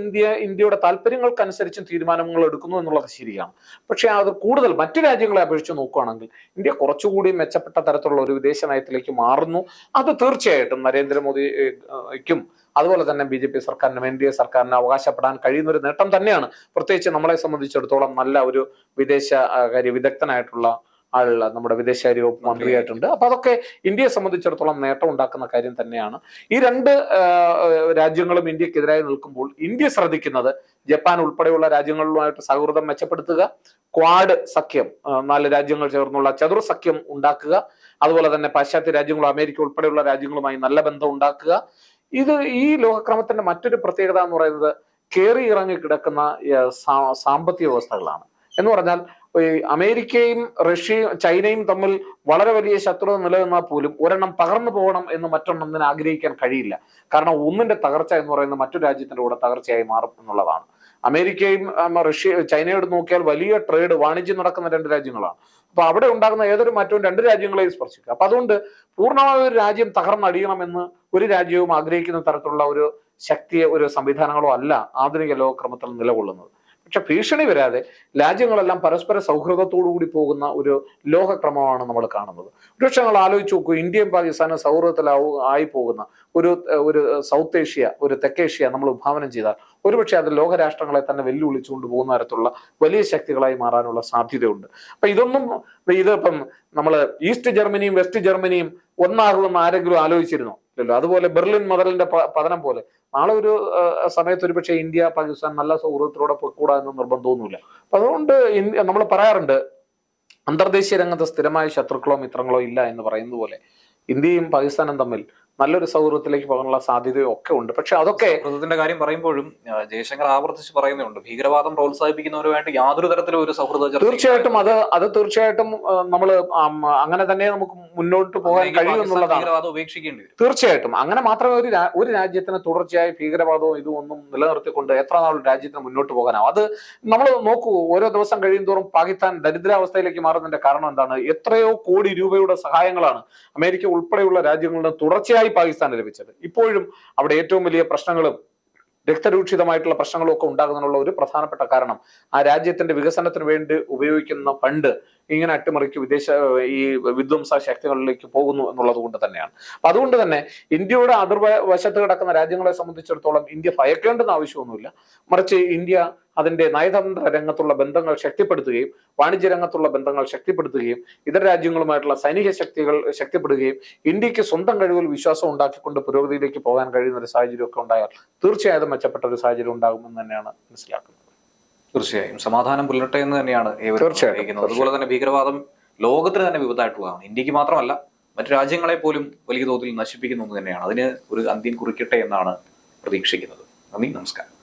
Speaker 1: ഇന്ത്യയുടെ താല്പര്യങ്ങൾക്കനുസരിച്ചും തീരുമാനങ്ങൾ എടുക്കുന്നു എന്നുള്ളത് ശരിയാണ്. പക്ഷെ അത് കൂടുതൽ മറ്റു രാജ്യങ്ങളെ അപേക്ഷിച്ച് നോക്കുകയാണെങ്കിൽ ഇന്ത്യ കുറച്ചുകൂടി മെച്ചപ്പെട്ട തരത്തിലുള്ള ഒരു വിദേശ നയത്തിലേക്ക് മാറുന്നു. അത് തീർച്ചയായിട്ടും നരേന്ദ്രമോദിക്കും അതുപോലെ തന്നെ BJP സർക്കാരിനും NDA സർക്കാരിനും അവകാശപ്പെടാൻ കഴിയുന്ന ഒരു നേട്ടം തന്നെയാണ്. പ്രത്യേകിച്ച് നമ്മളെ സംബന്ധിച്ചിടത്തോളം നല്ല ഒരു വിദേശകാര്യ വിദഗ്ധനായിട്ടുള്ള ആളുള്ള നമ്മുടെ വിദേശകാര്യ വകുപ്പ് മന്ത്രിയായിട്ടുണ്ട്. അപ്പൊ അതൊക്കെ ഇന്ത്യയെ സംബന്ധിച്ചിടത്തോളം നേട്ടം ഉണ്ടാക്കുന്ന കാര്യം തന്നെയാണ്. ഈ രണ്ട് രാജ്യങ്ങളും ഇന്ത്യക്കെതിരായി നിൽക്കുമ്പോൾ ഇന്ത്യ ശ്രദ്ധിക്കുന്നത് ജപ്പാൻ ഉൾപ്പെടെയുള്ള രാജ്യങ്ങളുമായിട്ട് സൗഹൃദം മെച്ചപ്പെടുത്തുക, ക്വാഡ് സഖ്യം 4 രാജ്യങ്ങൾ ചേർന്നുള്ള ചതുർ സഖ്യം ഉണ്ടാക്കുക, അതുപോലെ തന്നെ പാശ്ചാത്യ രാജ്യങ്ങളും അമേരിക്ക ഉൾപ്പെടെയുള്ള രാജ്യങ്ങളുമായി നല്ല ബന്ധം ഉണ്ടാക്കുക. ഈ ലോകക്രമത്തിന്റെ മറ്റൊരു പ്രത്യേകത എന്ന് പറയുന്നത് കയറി ഇറങ്ങി കിടക്കുന്ന സാമ്പത്തിക വ്യവസ്ഥകളാണ്. എന്ന് പറഞ്ഞാൽ അമേരിക്കയും റഷ്യയും ചൈനയും തമ്മിൽ വളരെ വലിയ ശത്രുത നിലനിന്നാൽ പോലും ഒരെണ്ണം തകർന്നു പോകണം എന്ന് മറ്റൊന്നിനെ ആഗ്രഹിക്കാൻ കഴിയില്ല. കാരണം ഒന്നിന്റെ തകർച്ച എന്ന് പറയുന്നത് മറ്റു രാജ്യത്തിന്റെ കൂടെ തകർച്ചയായി മാറും എന്നുള്ളതാണ്. അമേരിക്കയും ചൈനയോട് നോക്കിയാൽ വലിയ ട്രേഡ് വാണിജ്യം നടക്കുന്ന 2 രാജ്യങ്ങളാണ്. അപ്പൊ അവിടെ ഉണ്ടാകുന്ന ഏതൊരു മാറ്റവും 2 രാജ്യങ്ങളെയും സ്പർശിക്കും. അപ്പൊ അതുകൊണ്ട് പൂർണ്ണമായ ഒരു രാജ്യം തകർന്നടിയണമെന്ന് ഒരു രാജ്യവും ആഗ്രഹിക്കുന്ന തരത്തിലുള്ള ഒരു ശക്തിയെ ഒരു സംവിധാനങ്ങളോ അല്ല ആധുനിക ലോകക്രമത്തിൽ നിലകൊള്ളുന്നത്. പക്ഷെ ഭീഷണി വരാതെ രാജ്യങ്ങളെല്ലാം പരസ്പര സൗഹൃദത്തോടുകൂടി പോകുന്ന ഒരു ലോകക്രമമാണ് നമ്മൾ കാണുന്നത്. ഒരുപക്ഷെ നിങ്ങൾ ആലോചിച്ച് നോക്കൂ, ഇന്ത്യയും പാകിസ്ഥാനും സൗഹൃദത്തിലായി പോകുന്ന ഒരു സൗത്ത് ഏഷ്യ, ഒരു തെക്കേഷ്യ നമ്മൾ വിഭാവനം ചെയ്താൽ ഒരുപക്ഷെ അത് ലോകരാഷ്ട്രങ്ങളെ തന്നെ വെല്ലുവിളിച്ചുകൊണ്ട് പോകുന്ന തരത്തിലുള്ള വലിയ ശക്തികളായി മാറാനുള്ള സാധ്യതയുണ്ട്. അപ്പൊ ഇതിപ്പം നമ്മൾ ഈസ്റ്റ് ജർമ്മനിയും വെസ്റ്റ് ജർമ്മനിയും ഒന്നാകുമെന്ന് ആരെങ്കിലും ആലോചിച്ചിരുന്നോ? ഇല്ലല്ലോ. അതുപോലെ ബെർലിൻ മതിലിന്റെ പതനം പോലെ നാളെ ഒരു സമയത്ത് ഒരുപക്ഷെ ഇന്ത്യ പാകിസ്ഥാൻ നല്ല സൗഹൃദത്തിലൂടെ പോയിക്കൂടാ എന്ന് നിർബന്ധമൊന്നുമില്ല. അപ്പൊ അതുകൊണ്ട് നമ്മൾ പറയാറുണ്ട്, അന്തർദേശീയ രംഗത്ത് സ്ഥിരമായ ശത്രുക്കളോ മിത്രങ്ങളോ ഇല്ല എന്ന് പറയുന്നത് പോലെ ഇന്ത്യയും പാകിസ്ഥാനും തമ്മിൽ നല്ലൊരു സൗഹൃദത്തിലേക്ക് പോകാനുള്ള സാധ്യതയും ഒക്കെ ഉണ്ട്. പക്ഷെ അതൊക്കെ
Speaker 2: സൗഹൃദത്തിന്റെ കാര്യം പറയുമ്പോഴും ജയശങ്കർ ആവർത്തിച്ച് പറയുന്നുണ്ട്, ഭീകരവാദം പ്രോത്സാഹിപ്പിക്കുന്നവരുമായിട്ട് യാതൊരു തരത്തിലും ഒരു സൗഹൃദ
Speaker 1: തീർച്ചയായിട്ടും അത് തീർച്ചയായിട്ടും നമ്മൾ അങ്ങനെ തന്നെ നമുക്ക് മുന്നോട്ട് പോകാൻ കഴിയും എന്നുള്ളതാണ്.
Speaker 2: ഉപേക്ഷിക്കേണ്ടി വരും.
Speaker 1: തീർച്ചയായിട്ടും അങ്ങനെ മാത്രമേ ഒരു രാജ്യത്തിന് തുടർച്ചയായി ഭീകരവാദവും ഇതൊന്നും നിലനിർത്തിക്കൊണ്ട് എത്ര നാൾ രാജ്യത്തിന് മുന്നോട്ട് പോകാനാവും. അത് നമ്മൾ നോക്കൂ, ഓരോ ദിവസം കഴിയും തോറും പാകിസ്ഥാൻ ദരിദ്രാവസ്ഥയിലേക്ക് മാറുന്നതിന്റെ കാരണം എന്താണ്? എത്രയോ കോടി രൂപയുടെ സഹായങ്ങളാണ് അമേരിക്ക ഉൾപ്പെടെയുള്ള രാജ്യങ്ങളുടെ തുടർച്ചയായി പാകിസ്ഥാന് ലഭിച്ചത്. ഇപ്പോഴും അവിടെ ഏറ്റവും വലിയ പ്രശ്നങ്ങളും രക്തരൂക്ഷിതമായിട്ടുള്ള പ്രശ്നങ്ങളും ഒക്കെ ഉണ്ടാകുന്നതിനുള്ള ഒരു പ്രധാനപ്പെട്ട കാരണം ആ രാജ്യത്തിന്റെ വികസനത്തിന് വേണ്ടി ഉപയോഗിക്കുന്ന ഫണ്ട് ഇങ്ങനെ അട്ടിമറിക്ക് ഈ വിധ്വംസ ശക്തികളിലേക്ക് പോകുന്നു എന്നുള്ളത് കൊണ്ട് തന്നെയാണ്. അപ്പൊ അതുകൊണ്ട് തന്നെ ഇന്ത്യയുടെ അതിർവശത്ത് കിടക്കുന്ന രാജ്യങ്ങളെ സംബന്ധിച്ചിടത്തോളം ഇന്ത്യ ഭയക്കേണ്ടെന്ന് ആവശ്യമൊന്നുമില്ല. മറിച്ച് ഇന്ത്യ അതിന്റെ നയതന്ത്ര രംഗത്തുള്ള ബന്ധങ്ങൾ ശക്തിപ്പെടുത്തുകയും വാണിജ്യ രംഗത്തുള്ള ബന്ധങ്ങൾ ശക്തിപ്പെടുത്തുകയും ഇതര രാജ്യങ്ങളുമായിട്ടുള്ള സൈനിക ശക്തികൾ ശക്തിപ്പെടുകയും ഇന്ത്യക്ക് സ്വന്തം കഴിവിൽ വിശ്വാസം ഉണ്ടാക്കിക്കൊണ്ട് പുരോഗതിയിലേക്ക് പോകാൻ കഴിയുന്ന ഒരു സാഹചര്യമൊക്കെ ഉണ്ടായാൽ തീർച്ചയായും മെച്ചപ്പെട്ട ഒരു സാഹചര്യം ഉണ്ടാകുമെന്ന് തന്നെയാണ് മനസ്സിലാക്കുന്നത്.
Speaker 2: തീർച്ചയായും സമാധാനം പുലരട്ടെ എന്ന് തന്നെയാണ് തീർച്ചയായും. അതുപോലെ തന്നെ ഭീകരവാദം ലോകത്തിന് തന്നെ വിപത്തായിട്ടുള്ളതാണ്. ഇന്ത്യക്ക് മാത്രമല്ല മറ്റു രാജ്യങ്ങളെ പോലും വലിയ തോതിൽ നശിപ്പിക്കുന്നു എന്ന് തന്നെയാണ്. അതിന് ഒരു അന്ത്യം കുറിക്കട്ടെ എന്നാണ് പ്രതീക്ഷിക്കുന്നത്. നന്ദി, നമസ്കാരം.